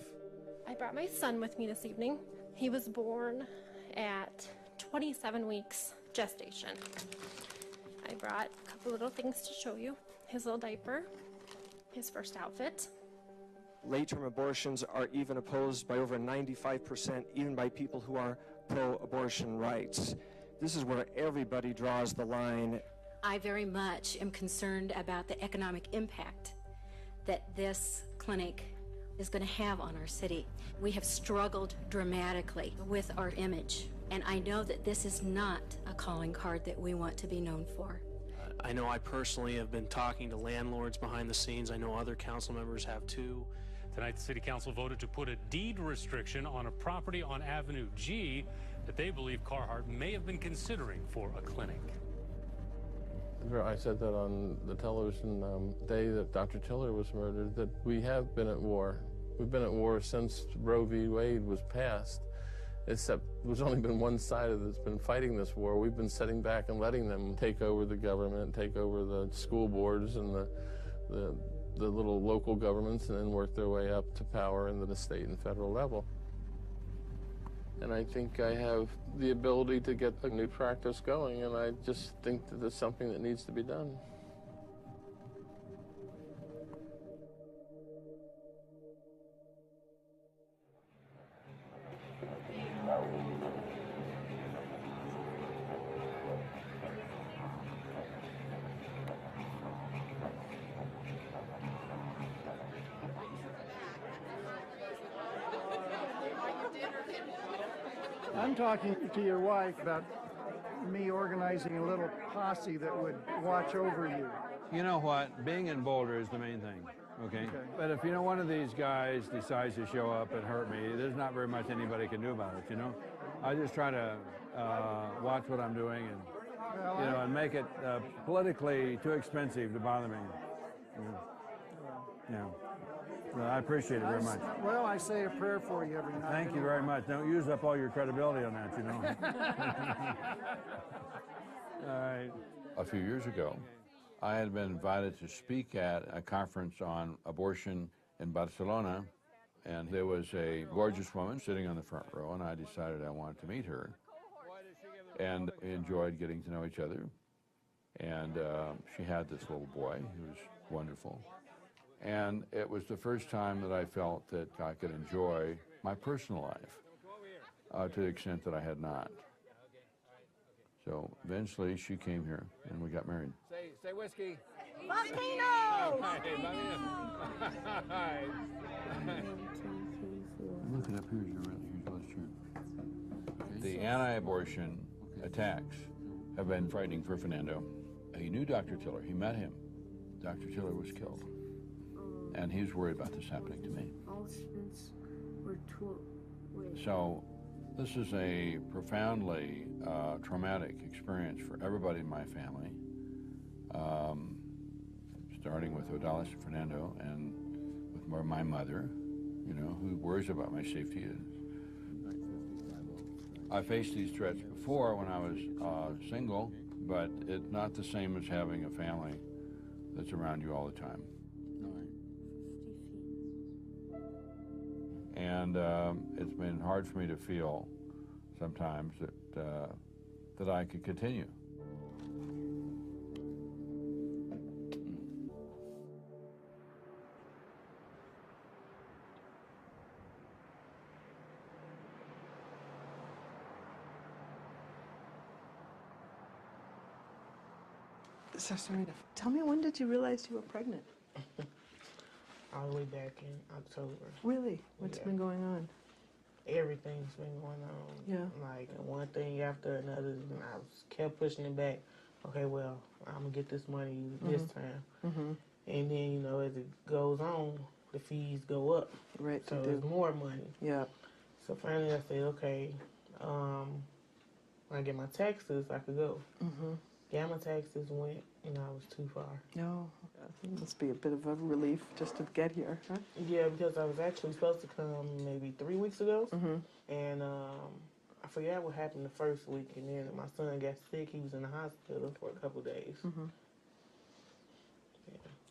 I brought my son with me this evening. He was born at 27 weeks gestation. I brought a couple little things to show you. His little diaper, his first outfit. Late-term abortions are even opposed by over 95%, even by people who are pro-abortion rights. This is where everybody draws the line. I very much am concerned about the economic impact that this clinic is going to have on our city. We have struggled dramatically with our image, and I know that this is not a calling card that we want to be known for. I know I personally have been talking to landlords behind the scenes. I know other council members have too. Tonight, the City Council voted to put a deed restriction on a property on Avenue G that they believe Carhart may have been considering for a clinic. I said that on the television day that Dr. Tiller was murdered, that we have been at war. We've been at war since Roe v. Wade was passed, except there's only been one side that's been fighting this war. We've been sitting back and letting them take over the government, take over the school boards and the little local governments, and then work their way up to power into the state and federal level. And I think I have the ability to get a new practice going, and I just think that it's something that needs to be done. I'm talking to your wife about me organizing a little posse that would watch over you. You know what? Being in Boulder is the main thing, okay? But if, one of these guys decides to show up and hurt me, there's not very much anybody can do about it, I just try to watch what I'm doing and, and make it politically too expensive to bother me. Yeah. Well, I appreciate it very much. Well, I say a prayer for you every night. Thank you very much. Don't use up all your credibility on that, All right. A few years ago, I had been invited to speak at a conference on abortion in Barcelona, and there was a gorgeous woman sitting on the front row, and I decided I wanted to meet her. And we enjoyed getting to know each other. And she had this little boy who was wonderful. And it was the first time that I felt that I could enjoy my personal life to the extent that I had not. So eventually she came here and we got married. Say whiskey. Bambino! Look it up, here's your list here. The anti-abortion attacks have been frightening for Fernando. He knew Dr. Tiller, he met him. Dr. Tiller was killed. And he's worried about this happening to me. So this is a profoundly traumatic experience for everybody in my family, starting with Odalis and Fernando and with my mother, who worries about my safety. I faced these threats before when I was single, but it's not the same as having a family that's around you all the time. And it's been hard for me to feel sometimes that I could continue. So, Serena, tell me, when did you realize you were pregnant? All the way back in October. Really? What's been going on? Everything's been going on. Yeah. Like one thing after another, and I kept pushing it back. Okay, well, I'm gonna get this money this time. And then, as it goes on, the fees go up. Right. So there's more money. Yeah. So finally I said, okay, when I get my taxes, I could go. Yeah, my taxes went, and I was too far. No, it must be a bit of a relief just to get here, huh? Yeah, because I was actually supposed to come maybe 3 weeks ago, and I forgot what happened the first week, and then my son got sick. He was in the hospital for a couple days. Yeah.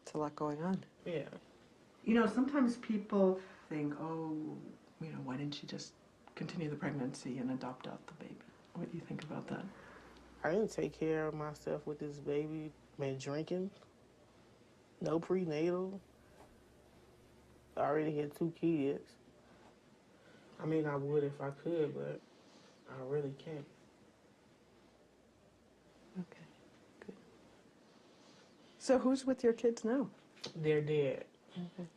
It's a lot going on. Yeah. Sometimes people think, oh, why didn't you just continue the pregnancy and adopt out the baby? What do you think about that? I didn't take care of myself with this baby. Been drinking. No prenatal. I already had 2 kids. I mean, I would if I could, but I really can't. Okay, good. So who's with your kids now? Their dad.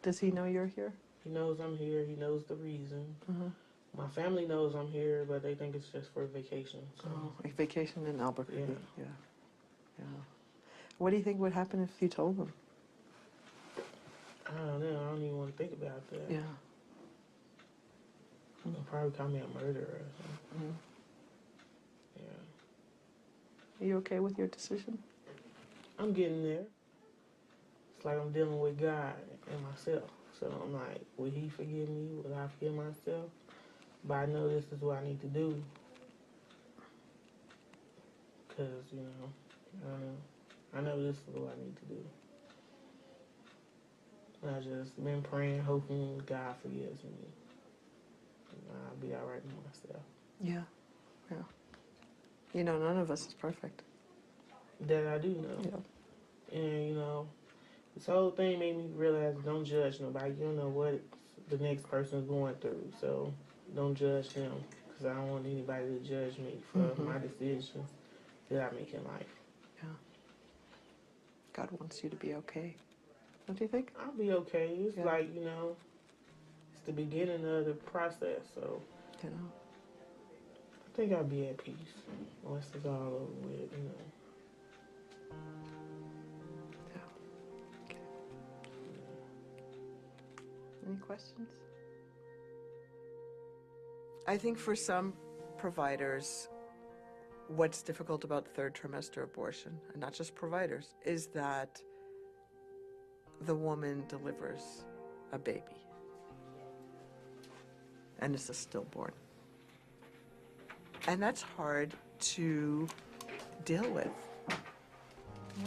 Does he know you're here? He knows I'm here. He knows the reason. My family knows I'm here, but they think it's just for vacation. So. Oh, a vacation in Albuquerque. Yeah. Yeah. What do you think would happen if you told them? I don't know. I don't even want to think about that. Yeah. They'll probably call me a murderer or something. Yeah. Are you okay with your decision? I'm getting there. It's like I'm dealing with God and myself. So I'm like, will he forgive me? Will I forgive myself? But I know this is what I need to do. Because, I know this is what I need to do. And I just been praying, hoping God forgives me. And I'll be all right with myself. Yeah. None of us is perfect. That I do know. Yeah. And, this whole thing made me realize don't judge nobody. You don't know what the next person's going through. So don't judge them, because I don't want anybody to judge me for my decisions that I make in life. Yeah. God wants you to be okay. Don't you think? I'll be okay. It's like, it's the beginning of the process. So, think I'd be at peace once it's all over with, you know. Any questions? I think for some providers, what's difficult about third trimester abortion, and not just providers, is that the woman delivers a baby. And it's a stillborn. And that's hard to deal with.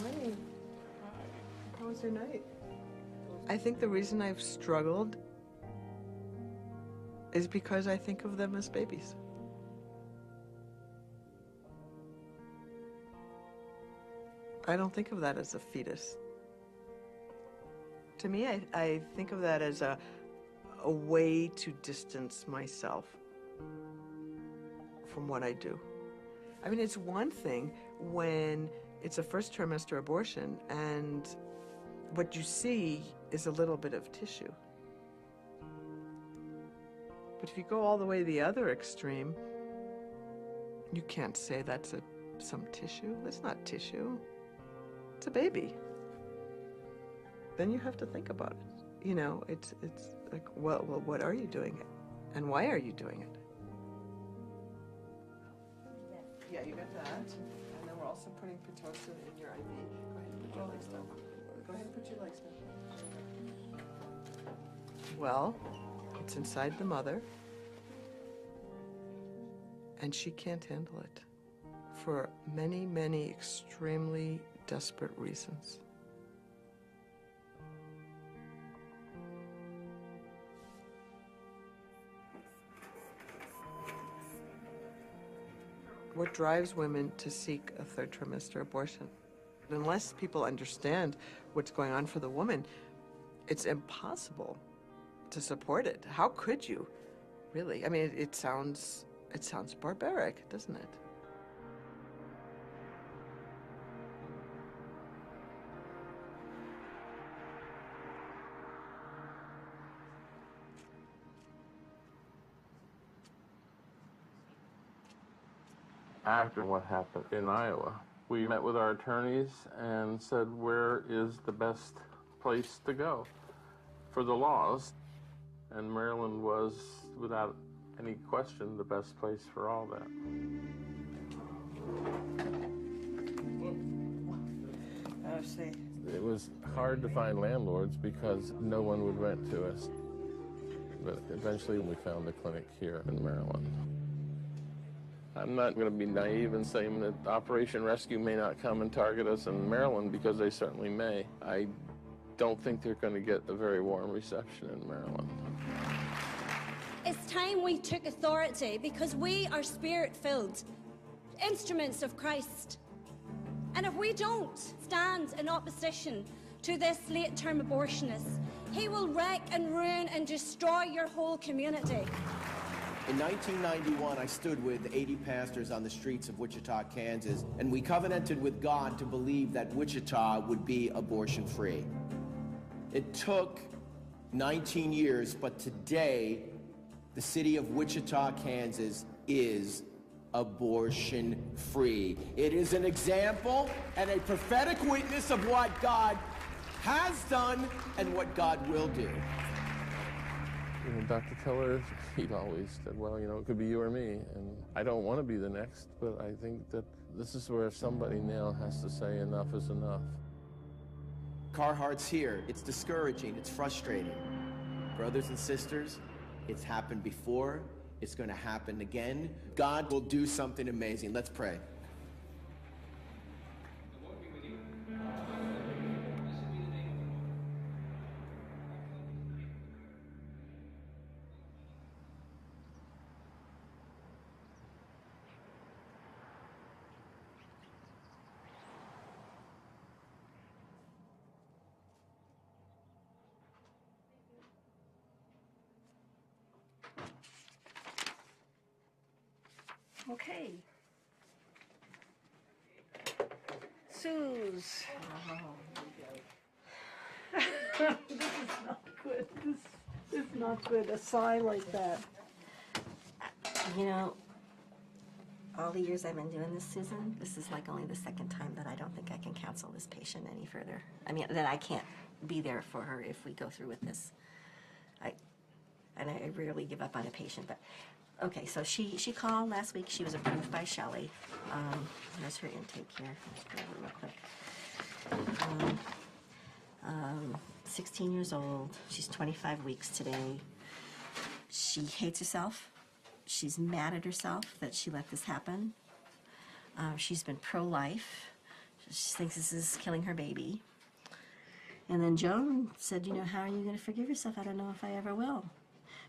Morning. How was your night? I think the reason I've struggled is because I think of them as babies. I don't think of that as a fetus. To me, I think of that as a way to distance myself from what I do. I mean, it's one thing when it's a first trimester abortion and what you see is a little bit of tissue. But if you go all the way the other extreme, you can't say that's some tissue. It's not tissue. It's a baby. Then you have to think about it. You know, it's like, well, what are you doing? And why are you doing it? Yeah, you got that. And then we're also putting Pitocin in your IV. Go ahead and put your legs down. Go ahead and put your legs down. Well, it's inside the mother. And she can't handle it for many, many extremely desperate reasons. What drives women to seek a third trimester abortion? Unless people understand what's going on for the woman, it's impossible to support it. How could you, really? I mean, it sounds barbaric, doesn't it? After what happened in Iowa, we met with our attorneys and said, where is the best place to go for the laws? And Maryland was, without any question, the best place for all that. It was hard to find landlords because no one would rent to us. But eventually we found a clinic here in Maryland. I'm not going to be naive in saying that Operation Rescue may not come and target us in Maryland, because they certainly may. I don't think they're going to get a very warm reception in Maryland. It's time we took authority, because we are spirit-filled, instruments of Christ. And if we don't stand in opposition to this late-term abortionist, he will wreck and ruin and destroy your whole community. In 1991, I stood with 80 pastors on the streets of Wichita, Kansas, and we covenanted with God to believe that Wichita would be abortion-free. It took 19 years, but today, the city of Wichita, Kansas is abortion-free. It is an example and a prophetic witness of what God has done and what God will do. You know, Dr. Tiller, he'd always said, well, you know, it could be you or me, and I don't want to be the next, but I think that this is where somebody now has to say enough is enough. Carhartt's here. It's discouraging. It's frustrating. Brothers and sisters, it's happened before. It's going to happen again. God will do something amazing. Let's pray. Okay. Suze. This is not good. This is not good. A sigh like that. You know, all the years I've been doing this, Susan, this is like only the second time that I don't think I can counsel this patient any further. I mean, that I can't be there for her if we go through with this. I rarely give up on a patient, but okay, so she called last week. She was approved by Shelley. Here's her intake here. Let's grab it real quick. 16 years old. She's 25 weeks today. She hates herself. She's mad at herself that she let this happen. She's been pro-life. She thinks this is killing her baby. And then Joan said, you know, how are you going to forgive yourself? I don't know if I ever will.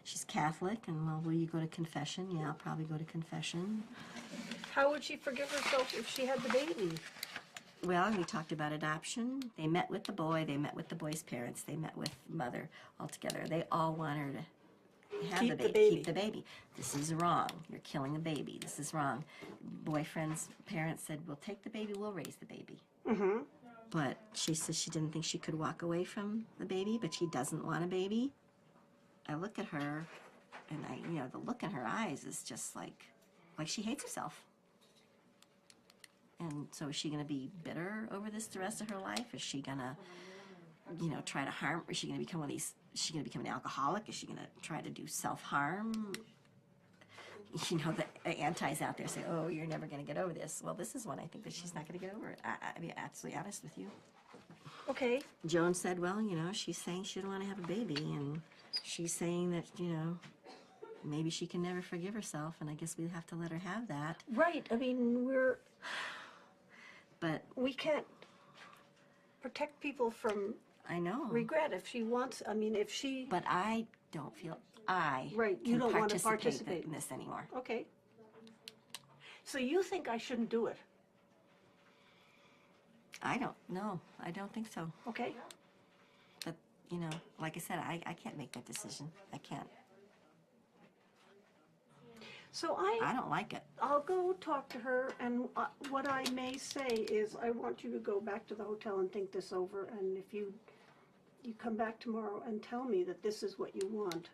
She's Catholic, and well, will you go to confession? Yeah, I'll probably go to confession. How would she forgive herself if she had the baby? Well, we talked about adoption. They met with the boy. They met with the boy's parents. They met with mother all together. They all want her to have the baby. Keep the baby. This is wrong. You're killing a baby. This is wrong. Boyfriend's parents said, we'll take the baby. We'll raise the baby. Mm-hmm. But she says she didn't think she could walk away from the baby, but she doesn't want a baby. I look at her, and you know, the look in her eyes is just like she hates herself. And so is she going to be bitter over this the rest of her life? Is she going to, you know, try to harm? Is she going to become one of these? Is she going to become an alcoholic? Is she going to try to do self-harm? You know, the antis out there say, oh, you're never going to get over this. Well, this is one I think that she's not going to get over it. I'll be absolutely honest with you. Okay. Joan said, well, you know, she's saying she doesn't want to have a baby, and she's saying that, you know, maybe she can never forgive herself, and I guess we have to let her have that. Right. I mean, But we can't protect people from I know regret if she wants. I mean, if she. But I don't feel I right. You can don't want to participate in this anymore. Okay. So you think I shouldn't do it? I don't. No, I don't think so. Okay. But you know, like I said, I can't make that decision. I can't. So I don't like it. I'll go talk to her, and what I may say is I want you to go back to the hotel and think this over, and if you come back tomorrow and tell me that this is what you want.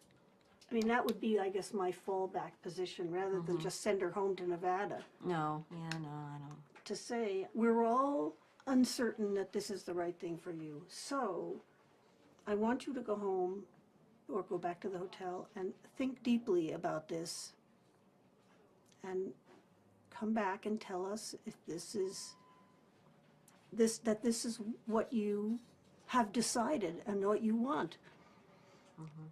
I mean, that would be, I guess, my fallback position, rather than just send her home to Nevada. No, yeah, no, I don't. To say, we're all uncertain that this is the right thing for you, so I want you to go home or go back to the hotel and think deeply about this, and come back and tell us if this is what you have decided and what you want. Mm-hmm.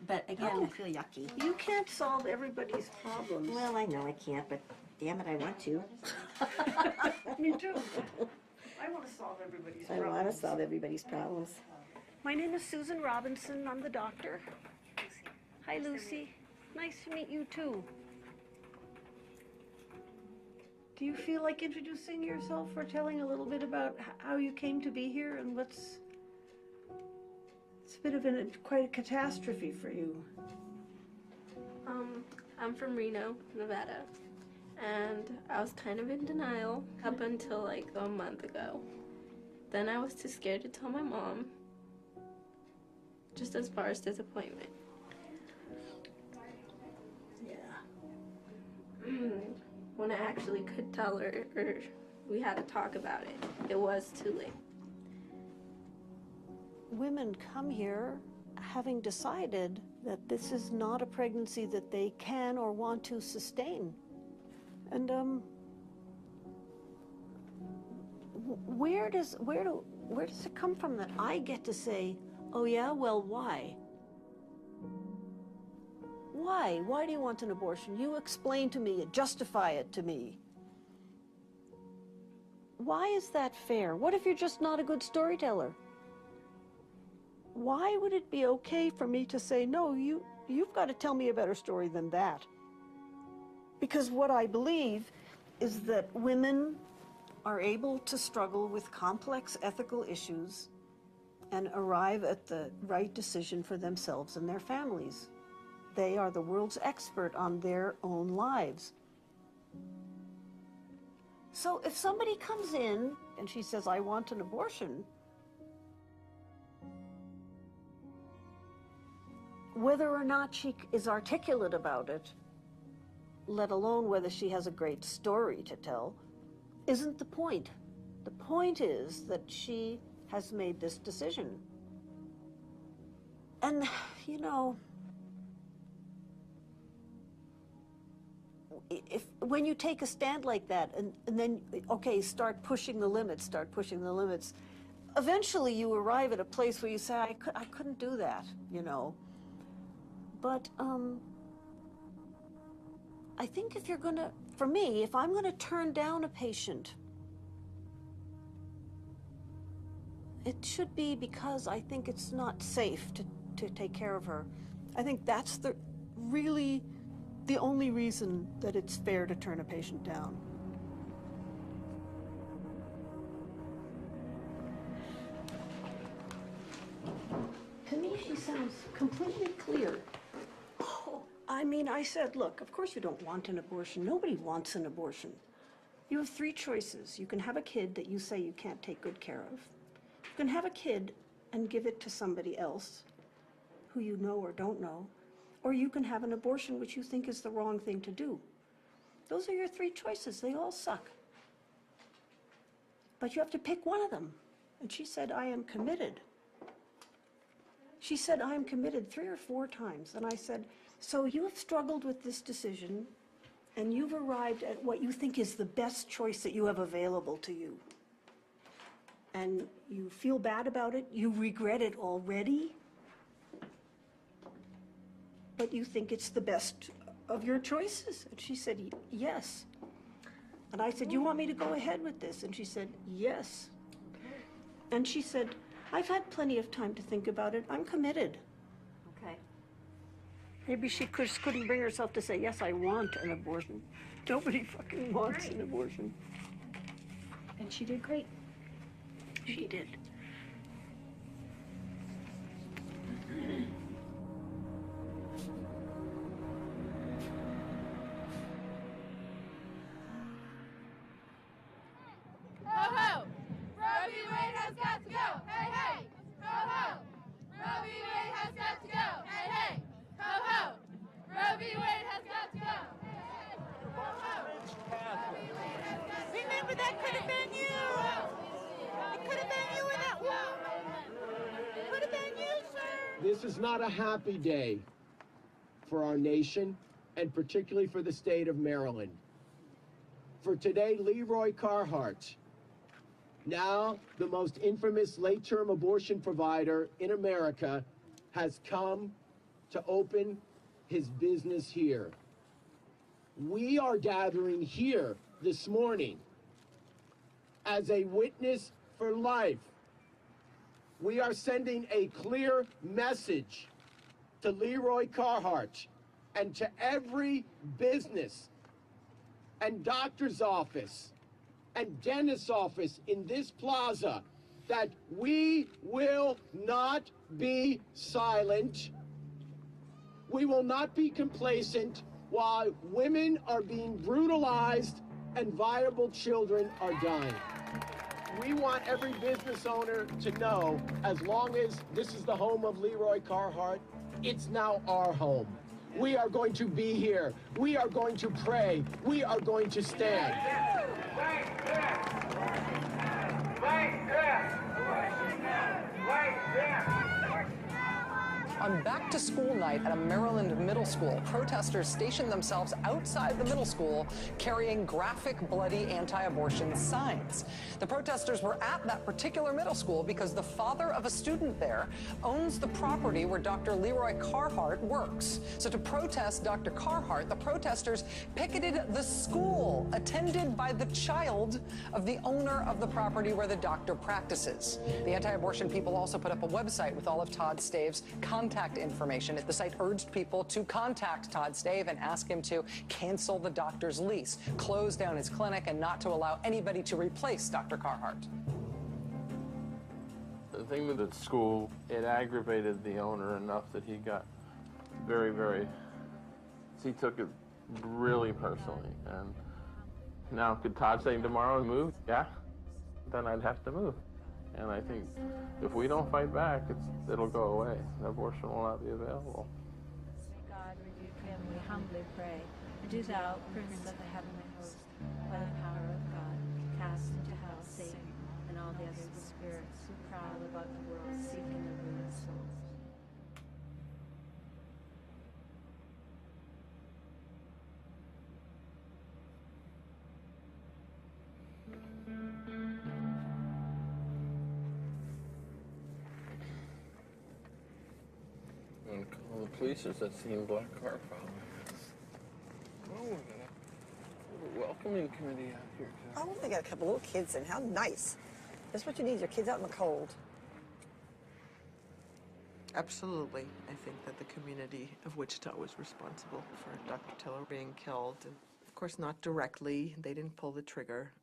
But again, I feel yucky. You can't solve everybody's problems. Well, I know I can't, but damn it, I want to. Me too. I want to solve everybody's problems. I want to solve everybody's problems. My name is Susan Robinson. I'm the doctor. Hi, Lucy. Nice to meet you too. Do you feel like introducing yourself or telling a little bit about how you came to be here and it's a bit of quite a catastrophe for you? I'm from Reno, Nevada, and I was kind of in denial up until like a month ago. Then I was too scared to tell my mom, just as far as disappointment. Yeah. When I actually could tell her, or we had to talk about it, it was too late. Women come here having decided that this is not a pregnancy that they can or want to sustain. And where does it come from that I get to say, oh yeah, well, why? Why? Why do you want an abortion? You explain to me, justify it to me. Why is that fair? What if you're just not a good storyteller? Why would it be okay for me to say, no, you've got to tell me a better story than that? Because what I believe is that women are able to struggle with complex ethical issues and arrive at the right decision for themselves and their families. They are the world's expert on their own lives. So if somebody comes in and she says, I want an abortion, whether or not she is articulate about it, let alone whether she has a great story to tell, isn't the point. The point is that she has made this decision. And, you know, when you take a stand like that and then, okay, start pushing the limits, eventually you arrive at a place where you say, I couldn't do that, you know. But I think if you're gonna, for me, if I'm gonna turn down a patient, it should be because I think it's not safe to take care of her. I think that's really the only reason that it's fair to turn a patient down. To me, she sounds completely clear. Oh, I mean, I said, look, of course you don't want an abortion. Nobody wants an abortion. You have 3 choices. You can have a kid that you say you can't take good care of. You can have a kid and give it to somebody else who you know or don't know. Or you can have an abortion, which you think is the wrong thing to do. Those are your 3 choices. They all suck. But you have to pick one of them. And she said, I am committed. She said, I am committed 3 or 4 times. And I said, so you have struggled with this decision, and you've arrived at what you think is the best choice that you have available to you. And you feel bad about it, you regret it already, but you think it's the best of your choices? And she said, yes. And I said, you want me to go ahead with this? And she said, yes. Okay. And she said, I've had plenty of time to think about it. I'm committed. Okay. Maybe she couldn't bring herself to say, yes, I want an abortion. Nobody fucking wants an abortion. And she did great. She did. Ho-ho! Roe v. Wade has got to go! Hey, hey! Ho-ho! Roe v. Wade has got to go! Hey, hey! Ho-ho! Roe v. Wade has got to go! Hey, hey! Ho-ho! Remember, that could have been you! It could have been you in that woman! It could have been you, sir! This is not a happy day for our nation, and particularly for the state of Maryland. For today, Leroy Carhart, now the most infamous late-term abortion provider in America, has come to open his business here. We are gathering here this morning as a witness for life. We are sending a clear message to Leroy Carhart and to every business and doctor's office and dentist's office in this plaza that we will not be silent. We will not be complacent while women are being brutalized and viable children are dying. We want every business owner to know, as long as this is the home of Leroy Carhart, it's now our home. We are going to be here. We are going to pray. We are going to stand. Right there! Right there! Right there! On back-to-school night at a Maryland middle school, protesters stationed themselves outside the middle school carrying graphic, bloody anti-abortion signs. The protesters were at that particular middle school because the father of a student there owns the property where Dr. Leroy Carhart works. So to protest Dr. Carhart, the protesters picketed the school, attended by the child of the owner of the property where the doctor practices. The anti-abortion people also put up a website with all of Todd Stave's contact information. The site urged people to contact Todd Stave and ask him to cancel the doctor's lease, close down his clinic, and not to allow anybody to replace Dr. Carhart. The thing with the school, it aggravated the owner enough that he got he took it really personally. And now, could Todd say tomorrow move? Yeah, then I'd have to move. And I think if we don't fight back, it'll go away. Abortion will not be available. God rebuke him. We humbly pray. And do thou, Prince of the heavenly host, by the power of God, cast into hell Satan and all the other spirits who prowl about the world seeking the ruin of souls. I'm going to call the police as I see a black car following us. Oh, we're going to welcoming committee out here. Oh, they got a couple little kids in. How nice. That's what you need, your kids out in the cold. Absolutely. I think that the community of Wichita was responsible for Dr. Tiller being killed. And of course, not directly. They didn't pull the trigger.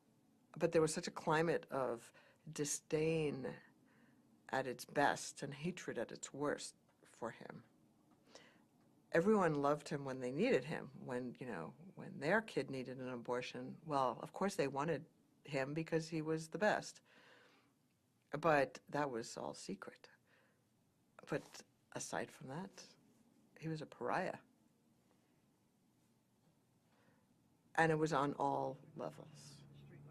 But there was such a climate of disdain at its best and hatred at its worst for him. Everyone loved him when they needed him. When their kid needed an abortion, well, of course they wanted him because he was the best. But that was all secret. But aside from that, he was a pariah. And it was on all levels.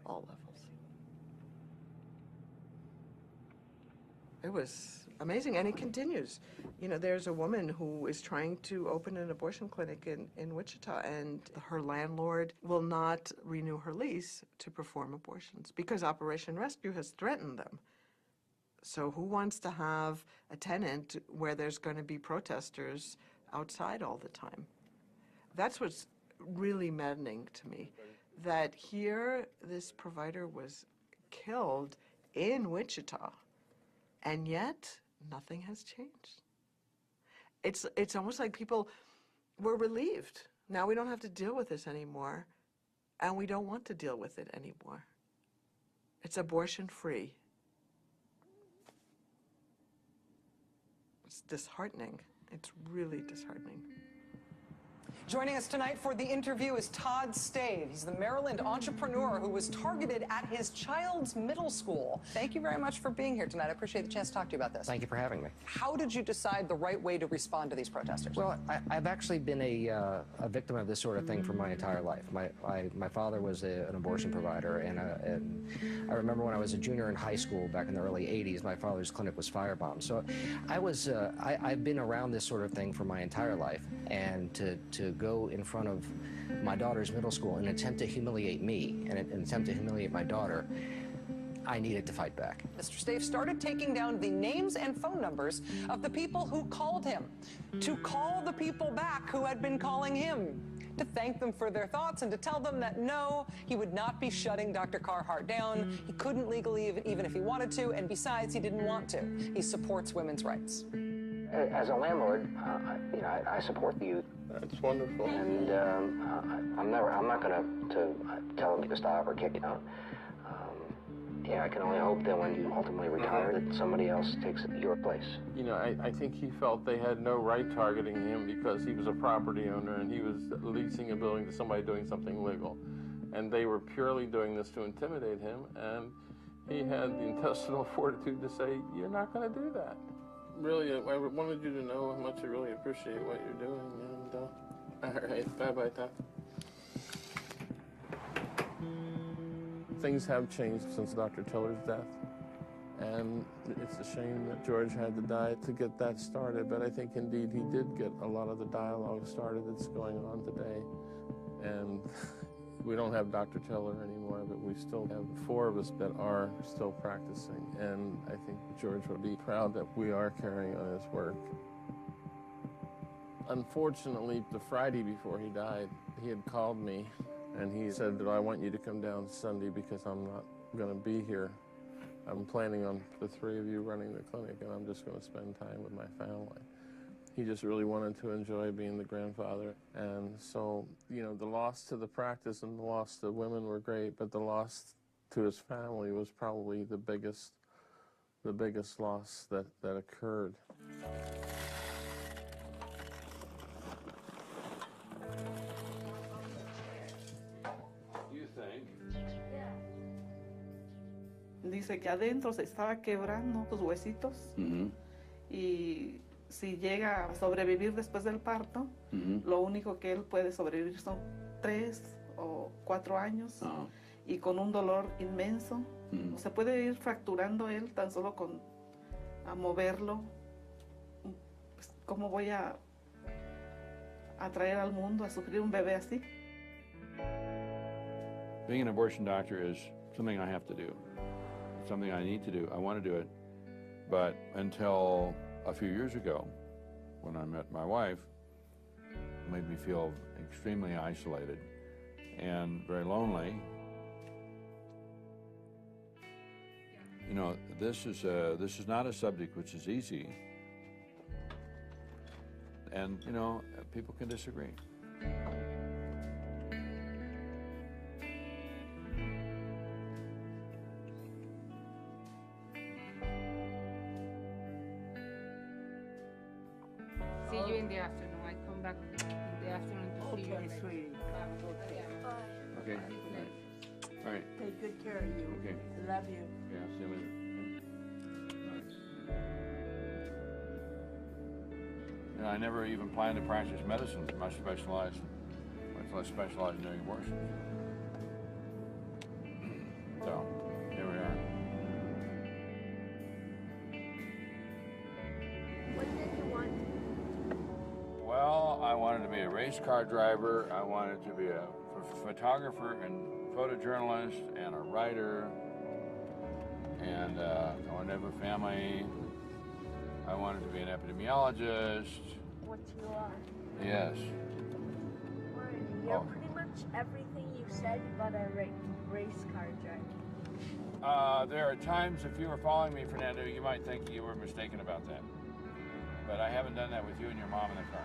All levels. It was amazing, and it continues. You know, there's a woman who is trying to open an abortion clinic in Wichita, and her landlord will not renew her lease to perform abortions because Operation Rescue has threatened them. So who wants to have a tenant where there's going to be protesters outside all the time? That's what's really maddening to me, that here this provider was killed in Wichita, and yet nothing has changed. It's almost like people were relieved. Now we don't have to deal with this anymore, and we don't want to deal with it anymore. It's abortion-free. It's disheartening. It's really disheartening. Joining us tonight for the interview is Todd Stave. He's the Maryland entrepreneur who was targeted at his child's middle school. Thank you very much for being here tonight. I appreciate the chance to talk to you about this. Thank you for having me. How did you decide the right way to respond to these protesters? Well, I've actually been a victim of this sort of thing for my entire life. My father was an abortion provider, and I remember when I was a junior in high school back in the early 80s, my father's clinic was firebombed. So I've been around this sort of thing for my entire life, and to go in front of my daughter's middle school and attempt to humiliate me and an attempt to humiliate my daughter, I needed to fight back. Mr. Stave started taking down the names and phone numbers of the people who called him, to call the people back who had been calling him, to thank them for their thoughts and to tell them that no, he would not be shutting Dr. Carhart down. He couldn't legally, even if he wanted to, and besides, he didn't want to. He supports women's rights. As a landlord, I support the youth. That's wonderful. And I'm not going to tell them to stop or kick it out. I can only hope that when you ultimately retire, that somebody else takes your place. You know, I think he felt they had no right targeting him because he was a property owner and he was leasing a building to somebody doing something legal. And they were purely doing this to intimidate him, and he had the intestinal fortitude to say, "You're not going to do that." Really, I wanted you to know how much I really appreciate what you're doing, and all right, bye-bye, Tom. Things have changed since Dr. Tiller's death, and it's a shame that George had to die to get that started, but I think indeed he did get a lot of the dialogue started that's going on today, and we don't have Dr. Tiller anymore, but we still have 4 of us that are still practicing, and I think George would be proud that we are carrying on his work. Unfortunately, the Friday before he died, he had called me, and he said that I want you to come down Sunday because I'm not going to be here. I'm planning on the 3 of you running the clinic, and I'm just going to spend time with my family. He just really wanted to enjoy being the grandfather. And so, you know, the loss to the practice and the loss to women were great, but the loss to his family was probably the biggest loss that occurred. You think? Dice que adentro se estaba quebrando los huesitos y si llega a sobrevivir después del parto, lo único que él puede sobrevivir son 3 o 4 años y con un dolor inmenso. Se puede ir fracturando él tan solo con moverlo. Pues, ¿cómo voy a traer al mundo a sufrir un bebé así? Being an abortion doctor is something I have to do. It's something I need to do. I want to do it. But until a few years ago, when I met my wife, it made me feel extremely isolated and very lonely. You know, this is not a subject which is easy. And, you know, people can disagree. See you in the afternoon. I come back in the afternoon to see you. Okay, sweetie. Okay. All right. Take good care of you. Okay. Love you. Okay, I'll see you later. You know, I never even planned to practice medicine, much less specialize in doing abortions. So, here we are. What did you want? Well, I wanted to be a race car driver. I wanted to be a photographer and photojournalist and a writer. And I wanted to have a family. I wanted to be an epidemiologist. What you are? Yes. You're pretty much everything you said, but a race car driver. There are times, if you were following me, Fernando, you might think you were mistaken about that. But I haven't done that with you and your mom in the car.